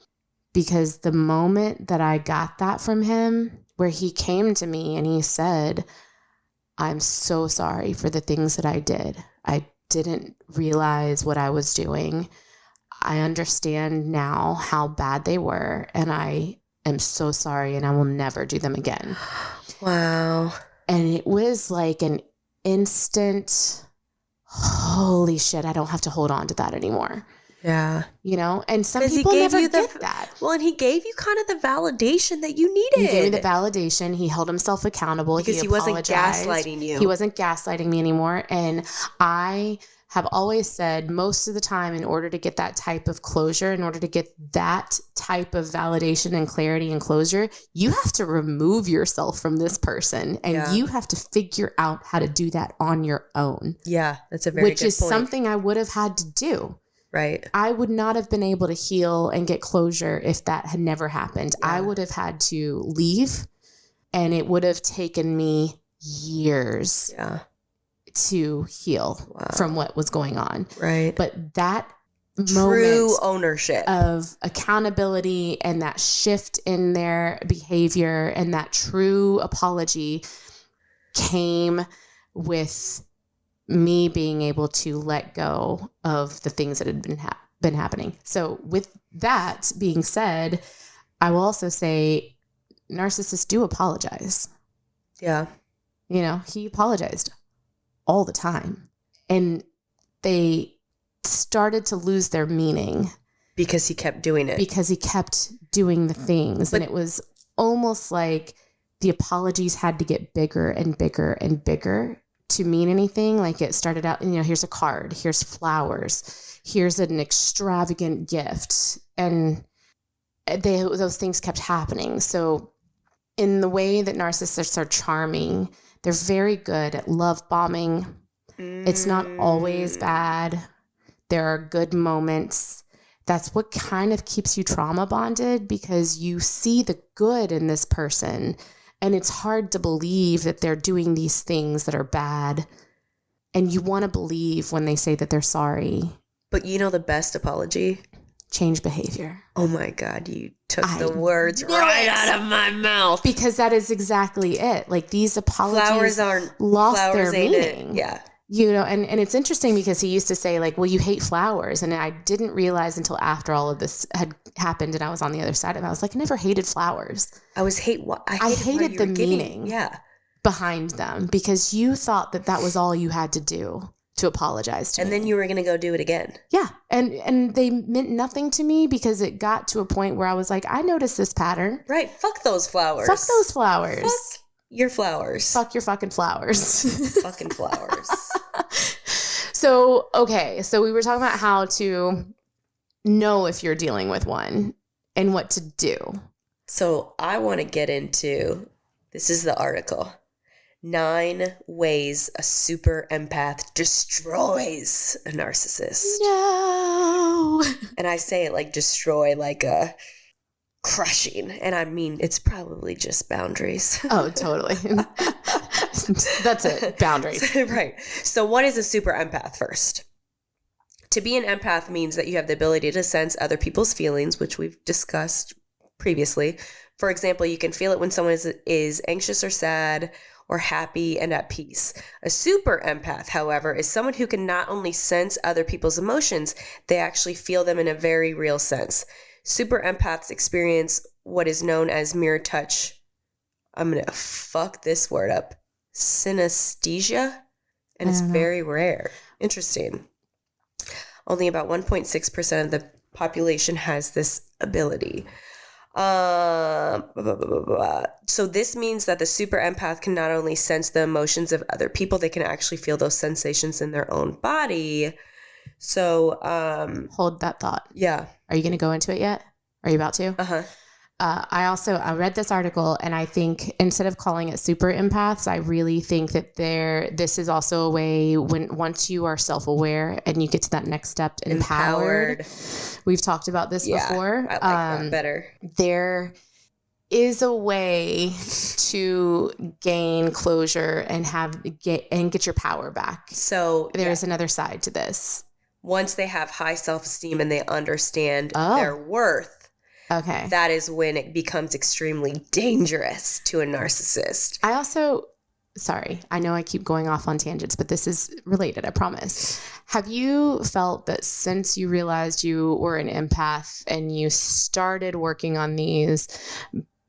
because the moment that I got that from him, where he came to me and he said, I'm so sorry for the things that I did. I didn't realize what I was doing. I understand now how bad they were, and I am so sorry, and I will never do them again. Wow. And it was like an instant, holy shit, I don't have to hold on to that anymore. Yeah. And some people never get that. Well, and he gave you kind of the validation that you needed. He gave me the validation. He held himself accountable. Because he wasn't gaslighting you. He wasn't gaslighting me anymore. And I have always said, most of the time, in order to get that type of closure, in order to get that type of validation and clarity and closure, you have to remove yourself from this person, and you have to figure out how to do that on your own. Yeah, that's a very good point. Which is something I would have had to do. Right. I would not have been able to heal and get closure if that had never happened. Yeah. I would have had to leave, and it would have taken me years. Yeah. To heal from what was going on. Right. But that true ownership of accountability and that shift in their behavior and that true apology came with me being able to let go of the things that had been happening. So with that being said, I will also say narcissists do apologize. Yeah. You know, he apologized all the time. And they started to lose their meaning. Because he kept doing it. Because he kept doing the things. And it was almost like the apologies had to get bigger and bigger and bigger to mean anything. Like it started out, you know, here's a card, here's flowers, here's an extravagant gift. And those things kept happening. So in the way that narcissists are charming, they're very good at love bombing. It's not always bad. There are good moments. That's what kind of keeps you trauma bonded, because you see the good in this person and it's hard to believe that they're doing these things that are bad. And you want to believe when they say that they're sorry. But you know the best apology? Change behavior. Oh my God, you took the words right out of my mouth. Because that is exactly it. Like these apologies lost their meaning. Yeah. You know, and it's interesting because he used to say like, well, you hate flowers. And I didn't realize until after all of this had happened and I was on the other side of it. I was like, I never hated flowers. I hated the meaning behind them, because you thought that that was all you had to do to apologize to me. And then you were going to go do it again. Yeah. And they meant nothing to me, because it got to a point where I was like, I noticed this pattern. Right. Fuck those flowers. Fuck those flowers. Fuck your flowers. Fuck your fucking flowers. Fucking flowers. So, okay. So we were talking about how to know if you're dealing with one and what to do. So I want to get into, this is the article, 9 ways a super empath destroys a narcissist. No. And I say it like destroy, like a crushing. And I mean, it's probably just boundaries. Oh, totally. That's it. Boundaries. Right. So what is a super empath first? To be an empath means that you have the ability to sense other people's feelings, which we've discussed previously. For example, you can feel it when someone is anxious or sad or happy and at peace. A super empath, however, is someone who can not only sense other people's emotions, they actually feel them in a very real sense. Super empaths experience what is known as mirror touch. I'm going to fuck this word up. Synesthesia. And it's very rare. Interesting. Only about 1.6% of the population has this ability. So this means that the super empath can not only sense the emotions of other people, they can actually feel those sensations in their own body. So hold that thought. Yeah. Are you going to go into it yet? Are you about to? Uh-huh. I read this article, and I think instead of calling it super empaths, I really think that this is also a way once you are self-aware and you get to that next step, empowered. We've talked about this before. I like that better. There is a way to gain closure and get your power back. So there's another side to this. Once they have high self-esteem and they understand their worth, okay, that is when it becomes extremely dangerous to a narcissist. Sorry, I know I keep going off on tangents, but this is related, I promise. Have you felt that since you realized you were an empath and you started working on these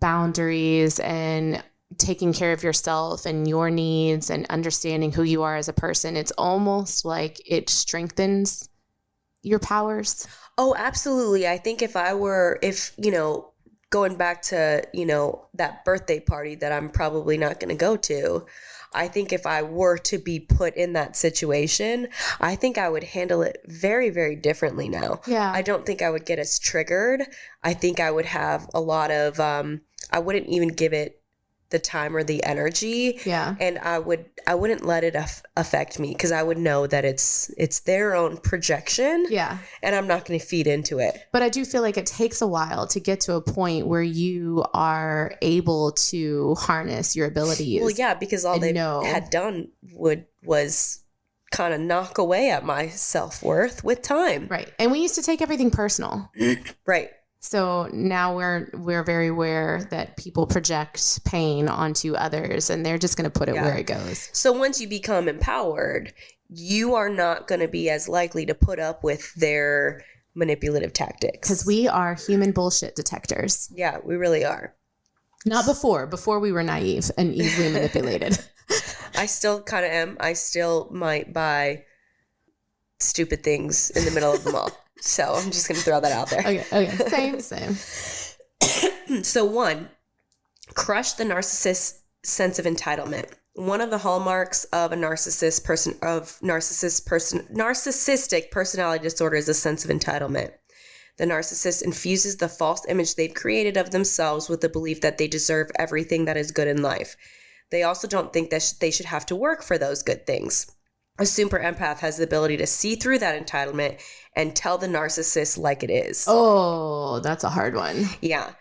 boundaries and taking care of yourself and your needs and understanding who you are as a person, it's almost like it strengthens your powers? Oh, absolutely. I think going back to, that birthday party that I'm probably not going to go to, I think if I were to be put in that situation, I think I would handle it very, very differently now. Yeah. I don't think I would get as triggered. I think I would have a lot of, I wouldn't even give it the time or the energy. Yeah. And I wouldn't let it affect me, because I would know that it's their own projection. Yeah. And I'm not going to feed into it. But I do feel like it takes a while to get to a point where you are able to harness your abilities. Well, yeah, because all they had done was kind of knock away at my self-worth with time. Right. And we used to take everything personal. Right. So now we're very aware that people project pain onto others and they're just going to put it where it goes. So once you become empowered, you are not going to be as likely to put up with their manipulative tactics. Because we are human bullshit detectors. Yeah, we really are. Not before. Before we were naive and easily manipulated. I still kind of am. I still might buy stupid things in the middle of the mall. So I'm just going to throw that out there. Okay. Same. So 1, crush the narcissist's sense of entitlement. One of the hallmarks of a narcissistic personality disorder is a sense of entitlement. The narcissist infuses the false image they've created of themselves with the belief that they deserve everything that is good in life. They also don't think that they should have to work for those good things. A super empath has the ability to see through that entitlement and tell the narcissist like it is. Oh, that's a hard one. Yeah.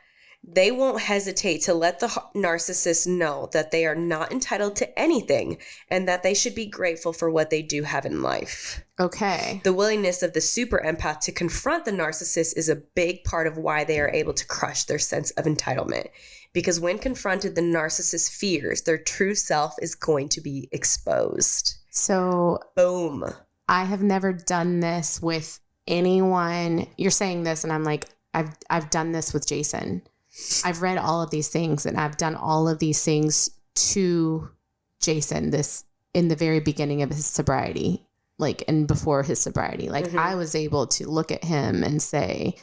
They won't hesitate to let the narcissist know that they are not entitled to anything and that they should be grateful for what they do have in life. Okay. The willingness of the super empath to confront the narcissist is a big part of why they are able to crush their sense of entitlement. Because when confronted, the narcissist fears their true self is going to be exposed. So, boom. I have never done this with anyone. You're saying this and I'm like, I've done this with Jason. I've read all of these things and I've done all of these things to Jason this in the very beginning of his sobriety, like, and before his sobriety. Like, I was able to look at him and say,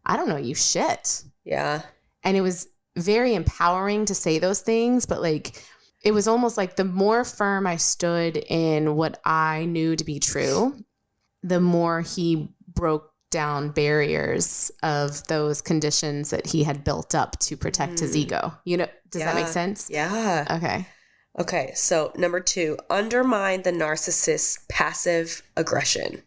I don't know you shit. Yeah. And it was very empowering to say those things, but like, it was almost like the more firm I stood in what I knew to be true, the more he broke down barriers of those conditions that he had built up to protect his ego. You know, does that make sense? Yeah. Okay. So 2, undermine the narcissist's passive aggression.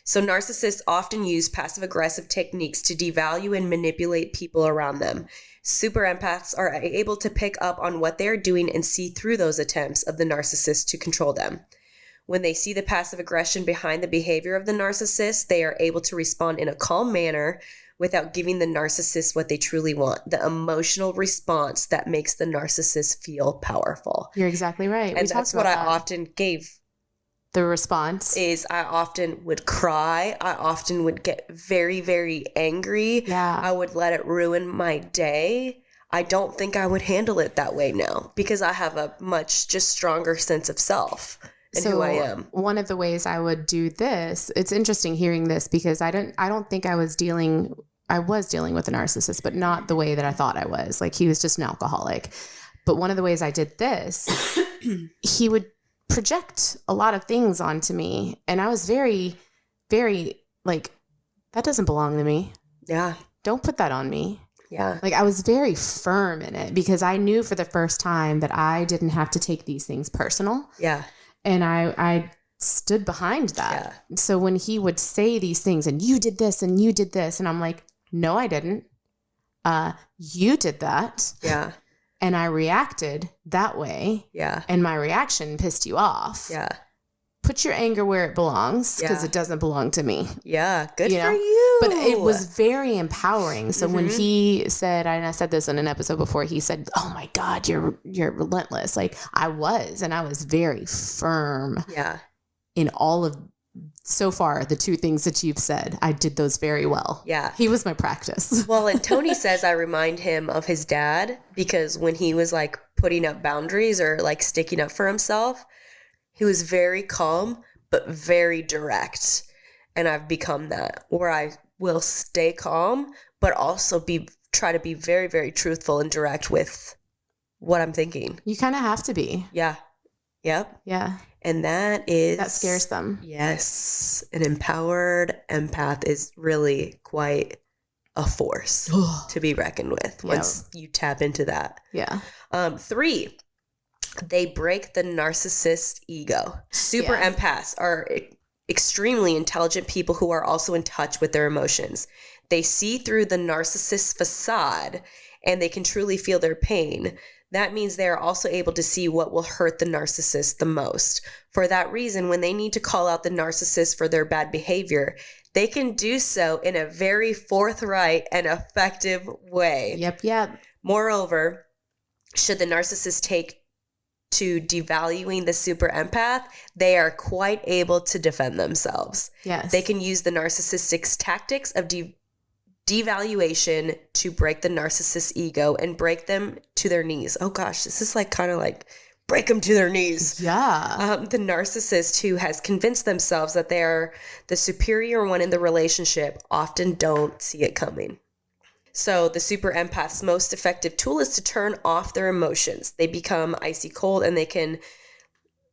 So narcissists often use passive aggressive techniques to devalue and manipulate people around them. Super empaths are able to pick up on what they are doing and see through those attempts of the narcissist to control them. When they see the passive aggression behind the behavior of the narcissist, they are able to respond in a calm manner without giving the narcissist what they truly want, the emotional response that makes the narcissist feel powerful. You're exactly right. And that's what I often gave. The response is I often would cry. I often would get very, very angry. Yeah. I would let it ruin my day. I don't think I would handle it that way now because I have a much just stronger sense of self. And who I am. One of the ways I would do this, it's interesting hearing this because I don't think I was dealing with a narcissist, but not the way that I thought I was. Like he was just an alcoholic. But one of the ways I did this, he would project a lot of things onto me. And I was very, very like, that doesn't belong to me. Yeah. Don't put that on me. Yeah. Like I was very firm in it because I knew for the first time that I didn't have to take these things personal. Yeah. And I stood behind that. Yeah. So when he would say these things and you did this and you did this, and I'm like, no, I didn't. You did that. Yeah. And I reacted that way. Yeah. And my reaction pissed you off. Yeah. Put your anger where it belongs because it doesn't belong to me. Yeah. Good for you. But it was very empowering. So when he said, and I said this in an episode before, he said, oh my God, you're relentless. Like I was, and I was very firm. Yeah. In all of, so far, the 2 things that you've said, I did those very well. Yeah. He was my practice. Well, and Tony says I remind him of his dad because when he was like putting up boundaries or like sticking up for himself, he was very calm, but very direct. And I've become that where I will stay calm, but also try to be very, very truthful and direct with what I'm thinking. You kind of have to be. Yeah. Yep. Yeah. And that scares them. Yes. An empowered empath is really quite a force to be reckoned with once you tap into that. Yeah. 3, they break the narcissist ego. Super empaths are extremely intelligent people who are also in touch with their emotions. They see through the narcissist's facade and they can truly feel their pain. That means they are also able to see what will hurt the narcissist the most. For that reason, when they need to call out the narcissist for their bad behavior, they can do so in a very forthright and effective way. Yep. Moreover, should the narcissist take to devaluing the super empath, they are quite able to defend themselves. Yes. They can use the narcissistic tactics of devaluation to break the narcissist's ego and break them to their knees. Oh gosh, this is like kind of like break them to their knees. Yeah. The narcissist who has convinced themselves that they are the superior one in the relationship often don't see it coming. So the super empath's most effective tool is to turn off their emotions. They become icy cold, and they can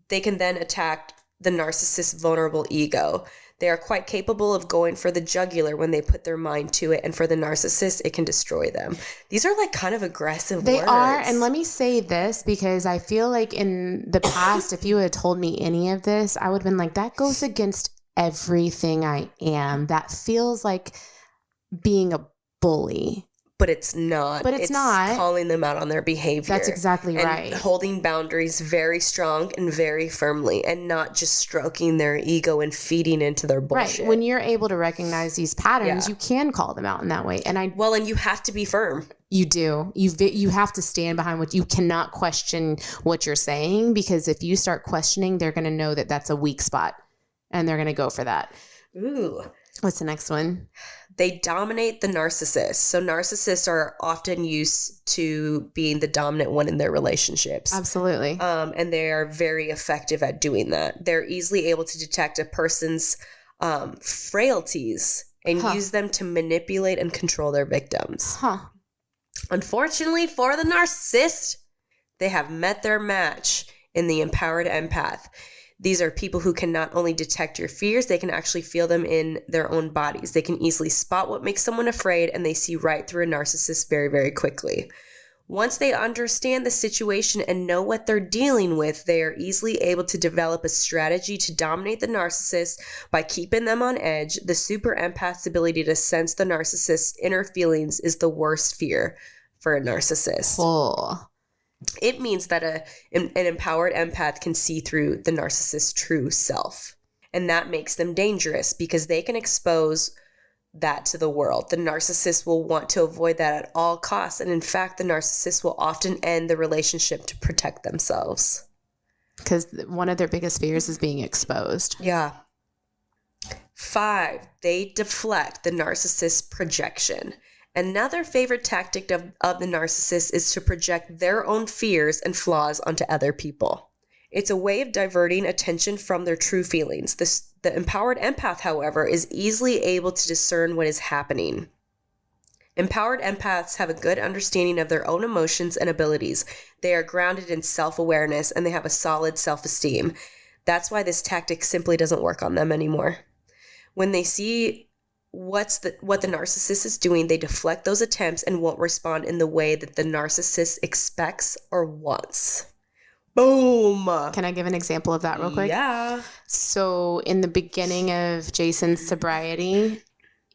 then attack the narcissist's vulnerable ego. They are quite capable of going for the jugular when they put their mind to it, and for the narcissist, it can destroy them. These are like kind of aggressive They words. are, and let me say this, because I feel like in the past, if you had told me any of this, I would have been like, that goes against everything I am. That feels like being a bully. But it's not. But it's not. Calling them out on their behavior. That's exactly and right. Holding boundaries very strong and very firmly, and not just stroking their ego and feeding into their bullshit. Right. When you're able to recognize these patterns, you can call them out in that way. And and you have to be firm. You do. You have to stand behind what you cannot question what you're saying, because if you start questioning, they're going to know that that's a weak spot, and they're going to go for that. Ooh. What's the next one? They dominate the narcissist. So narcissists are often used to being the dominant one in their relationships. Absolutely. And they are very effective at doing that. They're easily able to detect a person's frailties and use them to manipulate and control their victims. Unfortunately for the narcissist, they have met their match in the empowered empath. These are people who can not only detect your fears, they can actually feel them in their own bodies. They can easily spot what makes someone afraid, and they see right through a narcissist very, very quickly. Once they understand the situation and know what they're dealing with, they are easily able to develop a strategy to dominate the narcissist by keeping them on edge. The super empath's ability to sense the narcissist's inner feelings is the worst fear for a narcissist. Oh. It means that an empowered empath can see through the narcissist's true self. And that makes them dangerous because they can expose that to the world. The narcissist will want to avoid that at all costs. And in fact, the narcissist will often end the relationship to protect themselves. Because one of their biggest fears is being exposed. Yeah. 5, they deflect the narcissist's projection. Another favorite tactic of the narcissist is to project their own fears and flaws onto other people. It's a way of diverting attention from their true feelings. The empowered empath, however, is easily able to discern what is happening. Empowered empaths have a good understanding of their own emotions and abilities. They are grounded in self-awareness, and they have a solid self-esteem. That's why this tactic simply doesn't work on them anymore. When they see what the narcissist is doing, they deflect those attempts and won't respond in the way that the narcissist expects or wants. Boom. Can I give an example of that real quick? Yeah. So in the beginning of Jason's sobriety,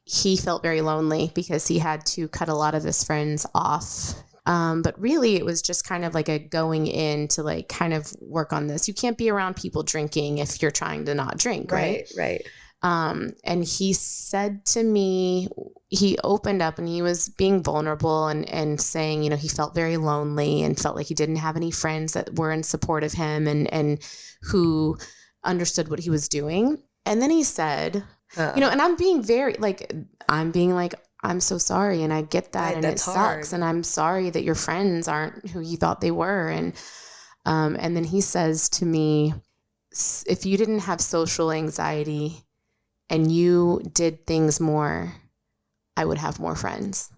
he felt very lonely because he had to cut a lot of his friends off. But really it was just kind of like a going in to like kind of work on this. You can't be around people drinking if you're trying to not drink, right? Right. And he said to me, he opened up and he was being vulnerable and saying, you know, he felt very lonely and felt like he didn't have any friends that were in support of him and who understood what he was doing. And then he said, you know, and I'm being like, I'm so sorry. And I get that. And it sucks. And I'm sorry that your friends aren't who you thought they were. And then he says to me, if you didn't have social anxiety and you did things more, I would have more friends.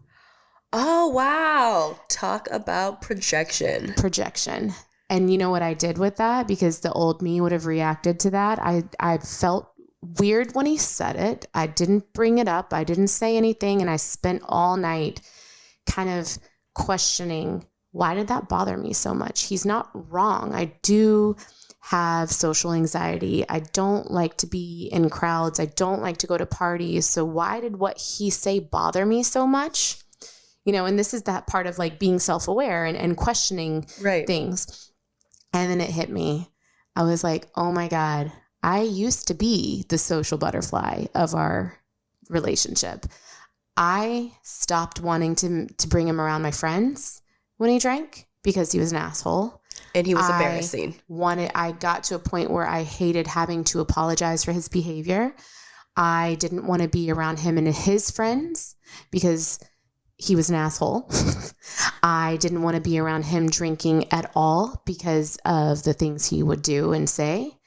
Oh, wow. Talk about projection. Projection. And you know what I did with that? Because the old me would have reacted to that. I felt weird when he said it. I didn't bring it up. I didn't say anything. And I spent all night kind of questioning, why did that bother me so much? He's not wrong. I do have social anxiety. I don't like to be in crowds. I don't like to go to parties. So why did what he say bother me so much? and this is that part of like being self-aware and questioning things. And then it hit me. I was like, oh my God, I used to be the social butterfly of our relationship. I stopped wanting to bring him around my friends when he drank because he was an asshole. And he was embarrassing. I got to a point where I hated having to apologize for his behavior. I didn't want to be around him and his friends because he was an asshole. I didn't want to be around him drinking at all because of the things he would do and say.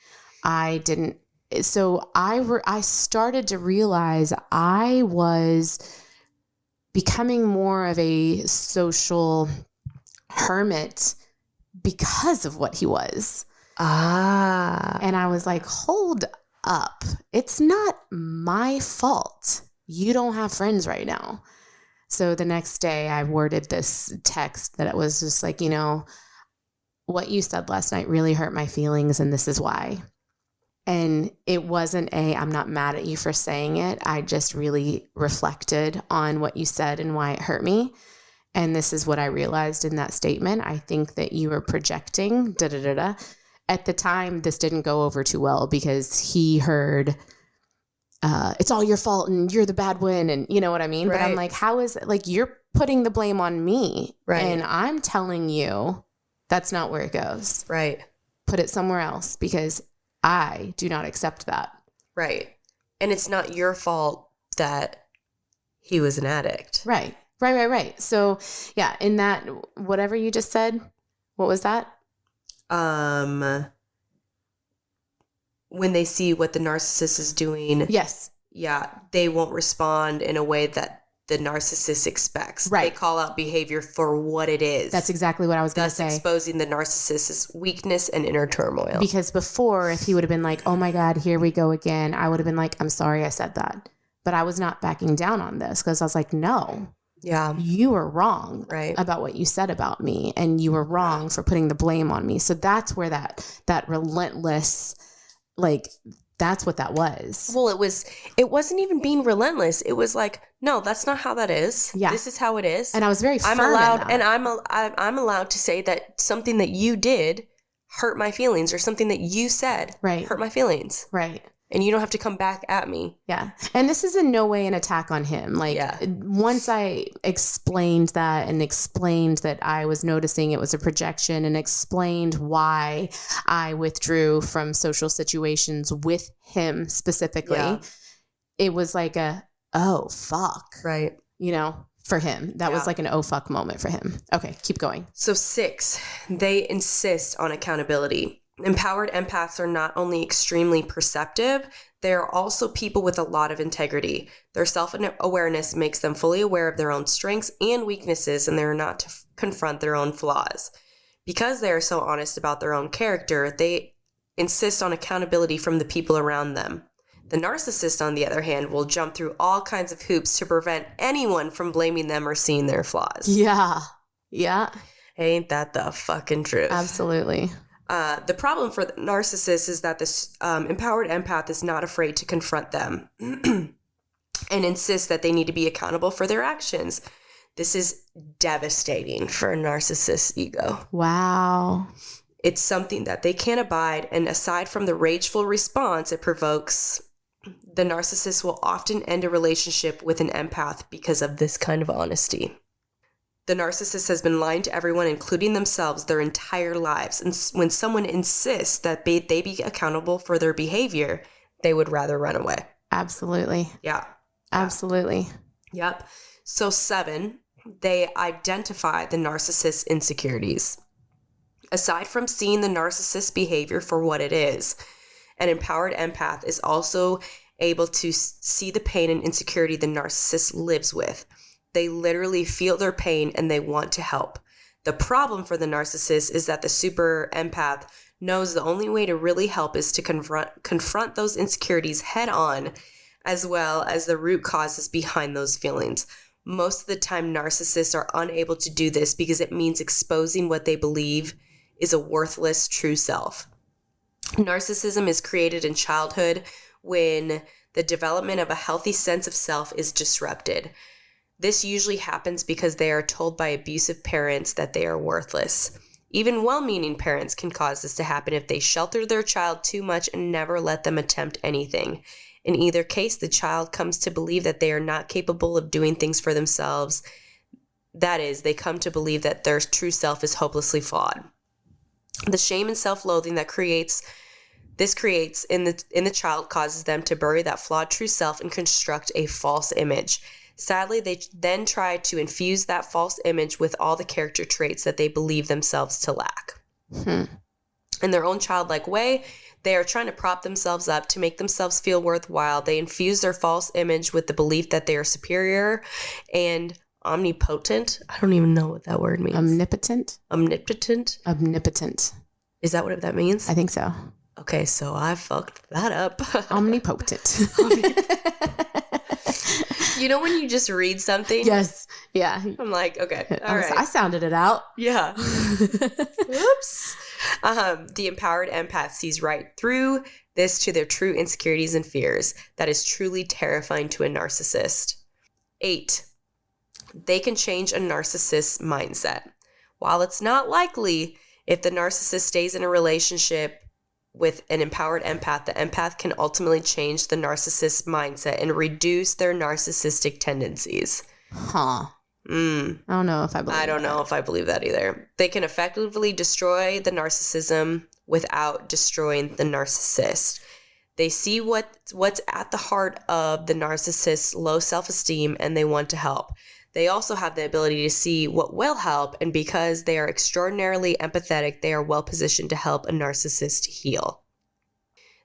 So I started to realize I was becoming more of a social hermit because of what he was. And I was like, hold up. It's not my fault. You don't have friends right now. So the next day I worded this text that it was just like, what you said last night really hurt my feelings and this is why. And it wasn't I'm not mad at you for saying it. I just really reflected on what you said and why it hurt me. And this is what I realized in that statement. I think that you were projecting, At the time, this didn't go over too well because he heard, it's all your fault and you're the bad one. And you know what I mean? Right. But I'm like, how is it? Like, you're putting the blame on me. Right. And I'm telling you that's not where it goes. Right. Put it somewhere else because I do not accept that. Right. And it's not your fault that he was an addict. Right. Right. So, yeah, in that, whatever you just said, what was that? When they see what the narcissist is doing. Yes. Yeah, they won't respond in a way that the narcissist expects. Right. They call out behavior for what it is. That's exactly what I was going to say. Thus exposing the narcissist's weakness and inner turmoil. Because before, if he would have been like, oh my God, here we go again, I would have been like, I'm sorry I said that. But I was not backing down on this because I was like, no. Yeah. You were wrong about what you said about me, and you were wrong for putting the blame on me. So that's where that relentless, like, that's what that was. Well, it wasn't even being relentless. It was like, no, that's not how that is. Yeah. This is how it is. And I was very firm I'm allowed to say that something that you did hurt my feelings, or something that you said hurt my feelings. Right. And you don't have to come back at me. Yeah. And this is in no way an attack on him. Like, once I explained that and explained that I was noticing it was a projection and explained why I withdrew from social situations with him specifically, it was like oh, fuck. Right. For him. That was like an oh, fuck moment for him. Okay, keep going. So 6, they insist on accountability. Empowered empaths are not only extremely perceptive, they are also people with a lot of integrity. Their self-awareness makes them fully aware of their own strengths and weaknesses, and they are not to confront their own flaws. Because they are so honest about their own character, they insist on accountability from the people around them. The narcissist, on the other hand, will jump through all kinds of hoops to prevent anyone from blaming them or seeing their flaws. Yeah. Yeah. Ain't that the fucking truth? Absolutely. The problem for the narcissist is that this empowered empath is not afraid to confront them and insists that they need to be accountable for their actions. This is devastating for a narcissist's ego. Wow. It's something that they can't abide, and aside from the rageful response it provokes, the narcissist will often end a relationship with an empath because of this kind of honesty. The narcissist has been lying to everyone, including themselves, their entire lives. And when someone insists that they be accountable for their behavior, they would rather run away. Absolutely. Yeah. Absolutely. Yep. So 7, they identify the narcissist's insecurities. Aside from seeing the narcissist's behavior for what it is, an empowered empath is also able to see the pain and insecurity the narcissist lives with. They literally feel their pain and they want to help. The problem for the narcissist is that the super empath knows the only way to really help is to confront those insecurities head on, as well as the root causes behind those feelings. Most of the time, narcissists are unable to do this because it means exposing what they believe is a worthless true self. Narcissism is created in childhood when the development of a healthy sense of self is disrupted. This usually happens because they are told by abusive parents that they are worthless. Even well-meaning parents can cause this to happen if they shelter their child too much and never let them attempt anything. In either case, the child comes to believe that they are not capable of doing things for themselves. That is, they come to believe that their true self is hopelessly flawed. The shame and self-loathing that creates in the child causes them to bury that flawed true self and construct a false image. Sadly, they then try to infuse that false image with all the character traits that they believe themselves to lack. In their own childlike way, they are trying to prop themselves up to make themselves feel worthwhile. They infuse their false image with the belief that they are superior and omnipotent. I don't even know what that word means. Omnipotent? Omnipotent. Is that what that means? I think so. Okay, so I fucked that up. Omnipotent. You know when you just read something? Yes. Yeah. I'm like, okay, all right. I sounded it out. Yeah. Oops. The empowered empath sees right through this to their true insecurities and fears. That is truly terrifying to a narcissist. 8. They can change a narcissist's mindset. While it's not likely, if the narcissist stays in a relationship with an empowered empath, the empath can ultimately change the narcissist's mindset and reduce their narcissistic tendencies. Huh. I don't know if I believe that. I don't know if I believe that either. They can effectively destroy the narcissism without destroying the narcissist. They see what's at the heart of the narcissist's low self-esteem and they want to help. They also have the ability to see what will help, and because they are extraordinarily empathetic, they are well positioned to help a narcissist heal.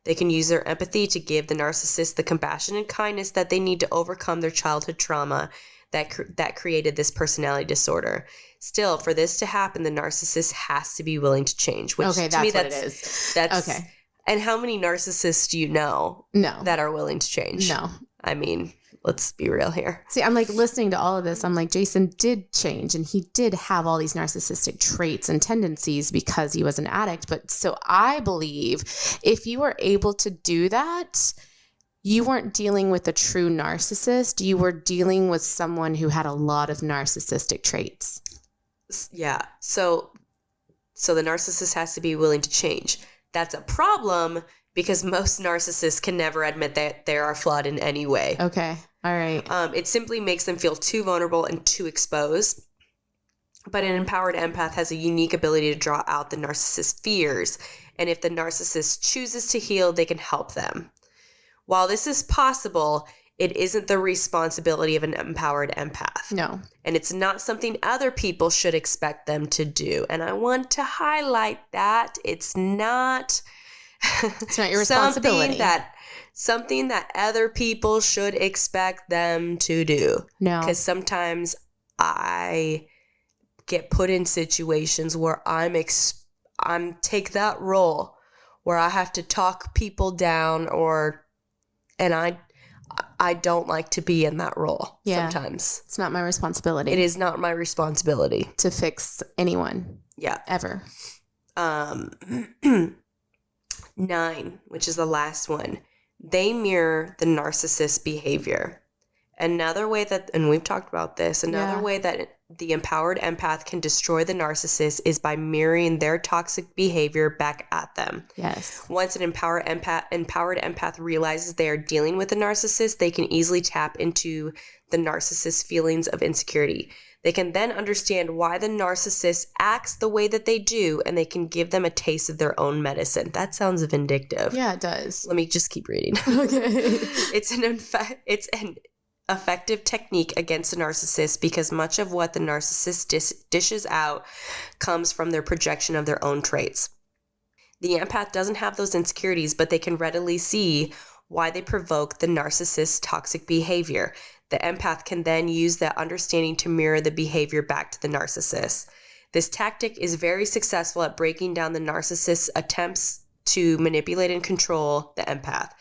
They can use their empathy to give the narcissist the compassion and kindness that they need to overcome their childhood trauma that created this personality disorder. Still, for this to happen, the narcissist has to be willing to change. Which, okay, to me, what it is. That's okay. And how many narcissists do you know that are willing to change? No. I mean, let's be real here. See, I'm like listening to all of this. I'm like, Jason did change and he did have all these narcissistic traits and tendencies because he was an addict. But so I believe if you were able to do that, you weren't dealing with a true narcissist. You were dealing with someone who had a lot of narcissistic traits. Yeah. So the narcissist has to be willing to change. That's a problem because most narcissists can never admit that they are flawed in any way. Okay. All right. It simply makes them feel too vulnerable and too exposed. But an empowered empath has a unique ability to draw out the narcissist's fears. And if the narcissist chooses to heal, they can help them. While this is possible, it isn't the responsibility of an empowered empath. No. And it's not something other people should expect them to do. And I want to highlight that it's not your responsibility. something that other people should expect them to do. No. Because sometimes I get put in situations where I'm take that role where I have to talk people down and I don't like to be in that role sometimes. It's not my responsibility. It is not my responsibility to fix anyone. Yeah. Ever. 9, which is the last one. They mirror the narcissist's behavior. Another way that, and we've talked about this, way that the empowered empath can destroy the narcissist is by mirroring their toxic behavior back at them. Yes. Once an empowered empath realizes they are dealing with a narcissist, they can easily tap into the narcissist's feelings of insecurity. They can then understand why the narcissist acts the way that they do, and they can give them a taste of their own medicine. That sounds vindictive. Yeah, it does. Let me just keep reading. Okay. It's an effective technique against the narcissist because much of what the narcissist dishes out comes from their projection of their own traits. The empath doesn't have those insecurities, but they can readily see why they provoke the narcissist's toxic behavior. The empath can then use that understanding to mirror the behavior back to the narcissist. This tactic is very successful at breaking down the narcissist's attempts to manipulate and control the empath.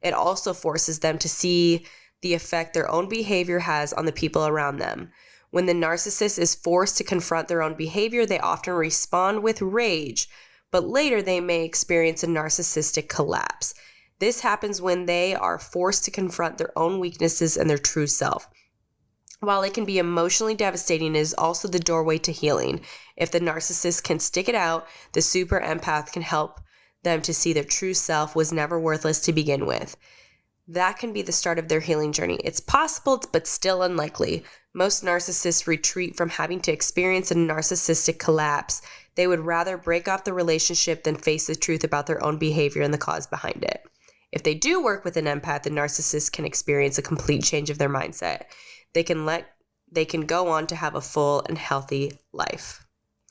It also forces them to see the effect their own behavior has on the people around them. When the narcissist is forced to confront their own behavior, they often respond with rage, but later they may experience a narcissistic collapse. This happens when they are forced to confront their own weaknesses and their true self. While it can be emotionally devastating, it is also the doorway to healing. If the narcissist can stick it out, the super empath can help them to see their true self was never worthless to begin with. That can be the start of their healing journey. It's possible, but still unlikely. Most narcissists retreat from having to experience a narcissistic collapse. They would rather break off the relationship than face the truth about their own behavior and the cause behind it. If they do work with an empath, the narcissist can experience a complete change of their mindset. They can go on to have a full and healthy life.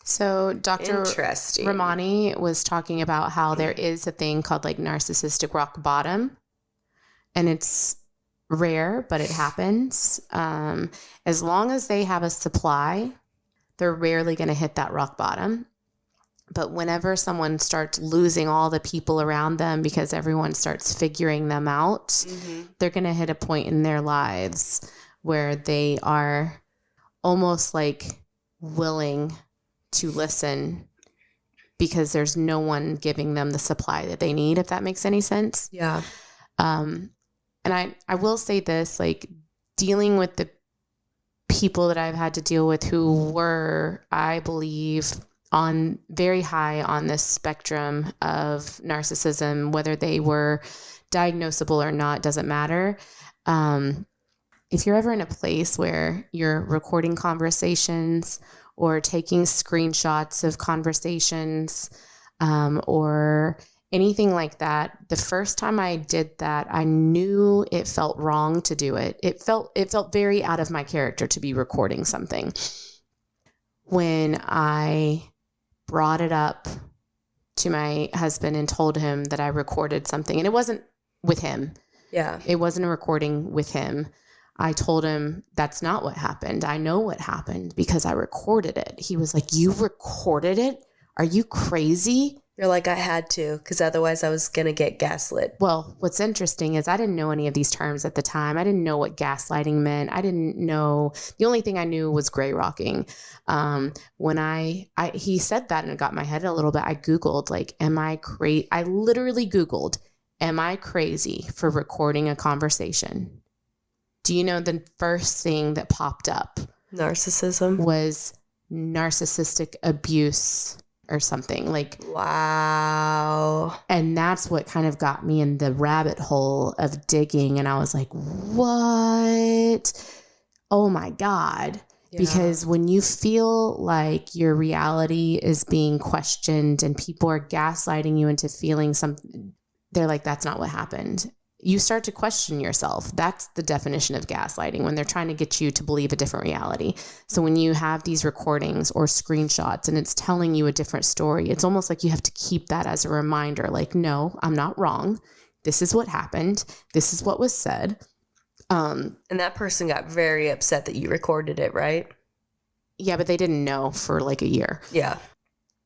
So Dr. Interesting. Ramani was talking about how there is a thing called like narcissistic rock bottom, and it's rare, but it happens. As long as they have a supply, they're rarely going to hit that rock bottom. But whenever someone starts losing all the people around them because everyone starts figuring them out, they're going to hit a point in their lives where they are almost like willing to listen because there's no one giving them the supply that they need, if that makes any sense. Yeah. And I will say this, like dealing with the people that I've had to deal with who were, I believe, on very high on this spectrum of narcissism, whether they were diagnosable or not, doesn't matter. If you're ever in a place where you're recording conversations or taking screenshots of conversations, or anything like that, the first time I did that, I knew it felt wrong to do it. It felt very out of my character to be recording something. When I brought it up to my husband and told him that I recorded something, and it wasn't with him. Yeah. It wasn't a recording with him. I told him that's not what happened. I know what happened because I recorded it. He was like, "You recorded it? Are you crazy?" You're like, I had to, because otherwise I was going to get gaslit. Well, what's interesting is I didn't know any of these terms at the time. I didn't know what gaslighting meant. I didn't know. The only thing I knew was gray rocking. When he said that and it got my head a little bit, I Googled, like, am I crazy? I literally Googled, am I crazy for recording a conversation? Do you know the first thing that popped up? Narcissism. Was narcissistic abuse or something like. Wow. And that's what kind of got me in the rabbit hole of digging. And I was like, what? Oh my God. Yeah. Because when you feel like your reality is being questioned and people are gaslighting you into feeling something, they're like, that's not what happened. You start to question yourself. That's the definition of gaslighting, when they're trying to get you to believe a different reality. So when you have these recordings or screenshots and it's telling you a different story, it's almost like you have to keep that as a reminder. Like, no, I'm not wrong. This is what happened. This is what was said. And that person got very upset that you recorded it, right? Yeah, but they didn't know for like a year. Yeah.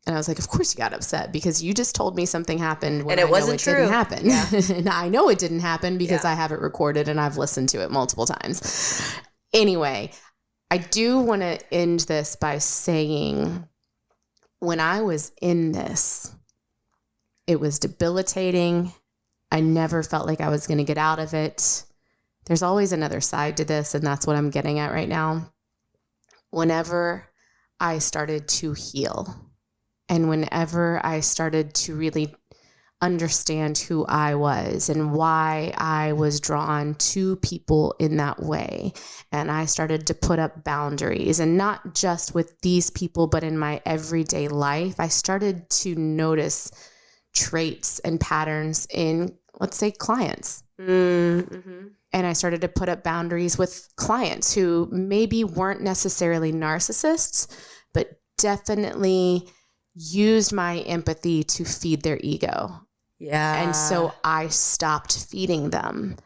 And I was like, of course you got upset because you just told me something happened when and it wasn't true. Didn't happen. Yeah. And I know it didn't happen because I have it recorded and I've listened to it multiple times. Anyway, I do want to end this by saying when I was in this, it was debilitating. I never felt like I was going to get out of it. There's always another side to this, and that's what I'm getting at right now. Whenever I started to heal, and whenever I started to really understand who I was and why I was drawn to people in that way, and I started to put up boundaries, and not just with these people, but in my everyday life, I started to notice traits and patterns in, let's say, clients. Mm-hmm. And I started to put up boundaries with clients who maybe weren't necessarily narcissists, but definitely used my empathy to feed their ego. Yeah. And so I stopped feeding them.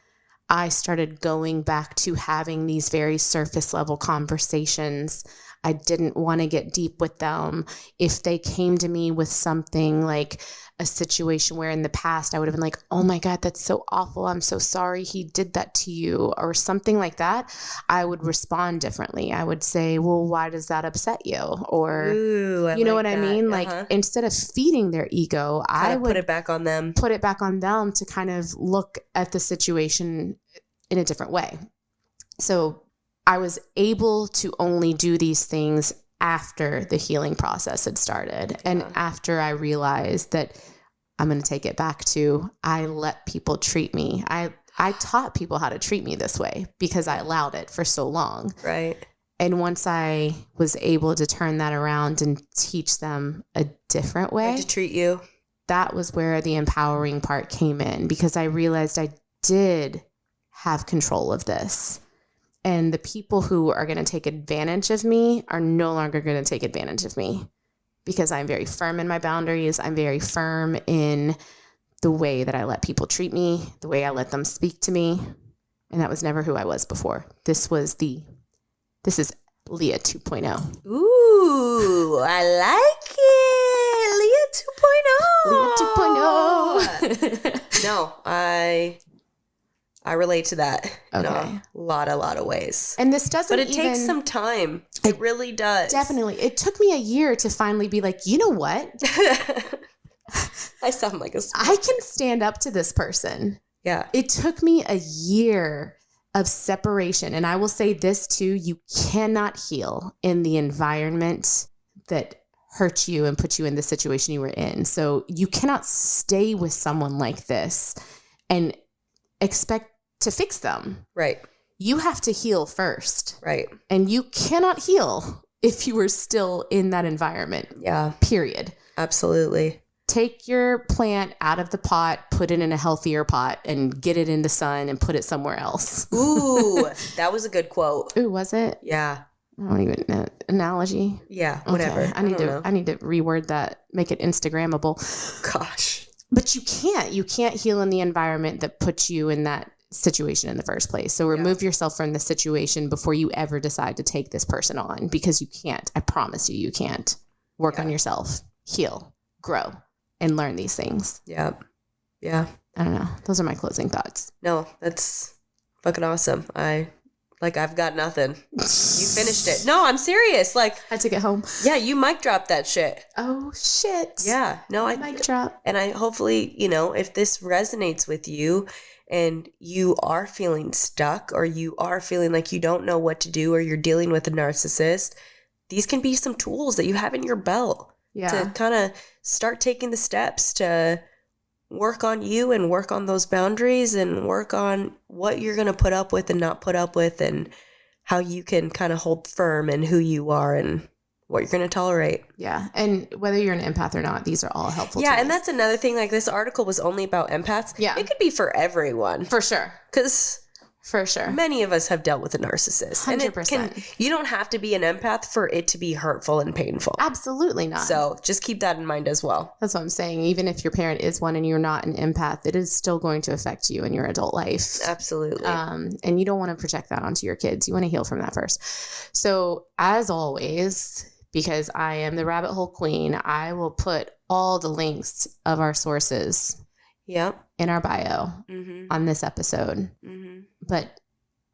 I started going back to having these very surface level conversations. I didn't want to get deep with them. If they came to me with something like a situation where in the past I would have been like, oh my God, that's so awful. I'm so sorry he did that to you, or something like that, I would respond differently. I would say, well, why does that upset you? Or, you know what I mean? Like, instead of feeding their ego, I would put it back on them. Put it back on them to kind of look at the situation in a different way. So I was able to only do these things after the healing process had started. And after I realized that I'm going to take it back to, I let people treat me. I taught people how to treat me this way because I allowed it for so long. Right. And once I was able to turn that around and teach them a different way to treat you, that was where the empowering part came in, because I realized I did have control of this. And the people who are going to take advantage of me are no longer going to take advantage of me, because I'm very firm in my boundaries. I'm very firm in the way that I let people treat me, the way I let them speak to me. And that was never who I was before. This is Leah 2.0. Ooh, I like it. Leah 2.0. Leah 2.0. No, I relate to that in Okay. a lot of ways. And this doesn't But it takes some time. It really does. Definitely. It took me a year to finally be like, you know what? I sound like I can stand up to this person. Yeah. It took me a year of separation. And I will say this too, you cannot heal in the environment that hurt you and put you in the situation you were in. So you cannot stay with someone like this and expect to fix them. Right. You have to heal first. Right. And you cannot heal if you are still in that environment. Yeah. Period. Absolutely. Take your plant out of the pot, put it in a healthier pot, and get it in the sun and put it somewhere else. Ooh, that was a good quote. Ooh, was it? Yeah. I don't even know. Analogy? Yeah, whatever. Okay. I need to reword that, make it Instagrammable. Gosh. But you can't heal in the environment that puts you in that situation in the first place. So remove yourself from the situation before you ever decide to take this person on, because you can't. I promise you can't. Work on yourself, heal, grow, and learn these things. Yeah. Yeah. I don't know. Those are my closing thoughts. No, that's fucking awesome. I've got nothing. You finished it. No, I'm serious. Like, I took it home. Yeah, you mic dropped that shit. Oh shit. Yeah. No, I mic drop. And I hopefully, if this resonates with you and you are feeling stuck, or you are feeling like you don't know what to do, or you're dealing with a narcissist, these can be some tools that you have in your belt to kind of start taking the steps to work on you and work on those boundaries and work on what you're going to put up with and not put up with, and how you can kind of hold firm in who you are and what you're going to tolerate. Yeah. And whether you're an empath or not, these are all helpful tools. And that's another thing. Like, this article was only about empaths. Yeah. It could be for everyone. For sure. Because for sure, many of us have dealt with a narcissist. 100%. And you don't have to be an empath for it to be hurtful and painful. Absolutely not. So just keep that in mind as well. That's what I'm saying. Even if your parent is one and you're not an empath, it is still going to affect you in your adult life. Absolutely. And you don't want to project that onto your kids. You want to heal from that first. So as always, because I am the rabbit hole queen, I will put all the links of our sources in our bio on this episode. But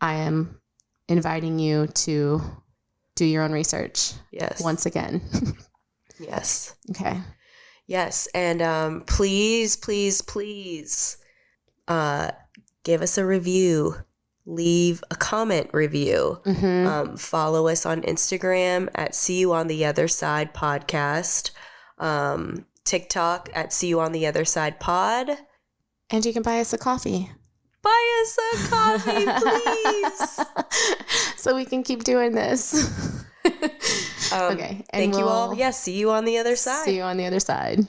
I am inviting you to do your own research. Yes. Once again. Yes. Okay. Yes. And please give us a review. Leave a comment review. Follow us on Instagram at See You on the Other Side Podcast. TikTok at See You on the Other Side Pod. And you can buy us a coffee. Buy us a coffee, please. So we can keep doing this. Okay. And thank you all. Yeah, see you on the other side. See you on the other side.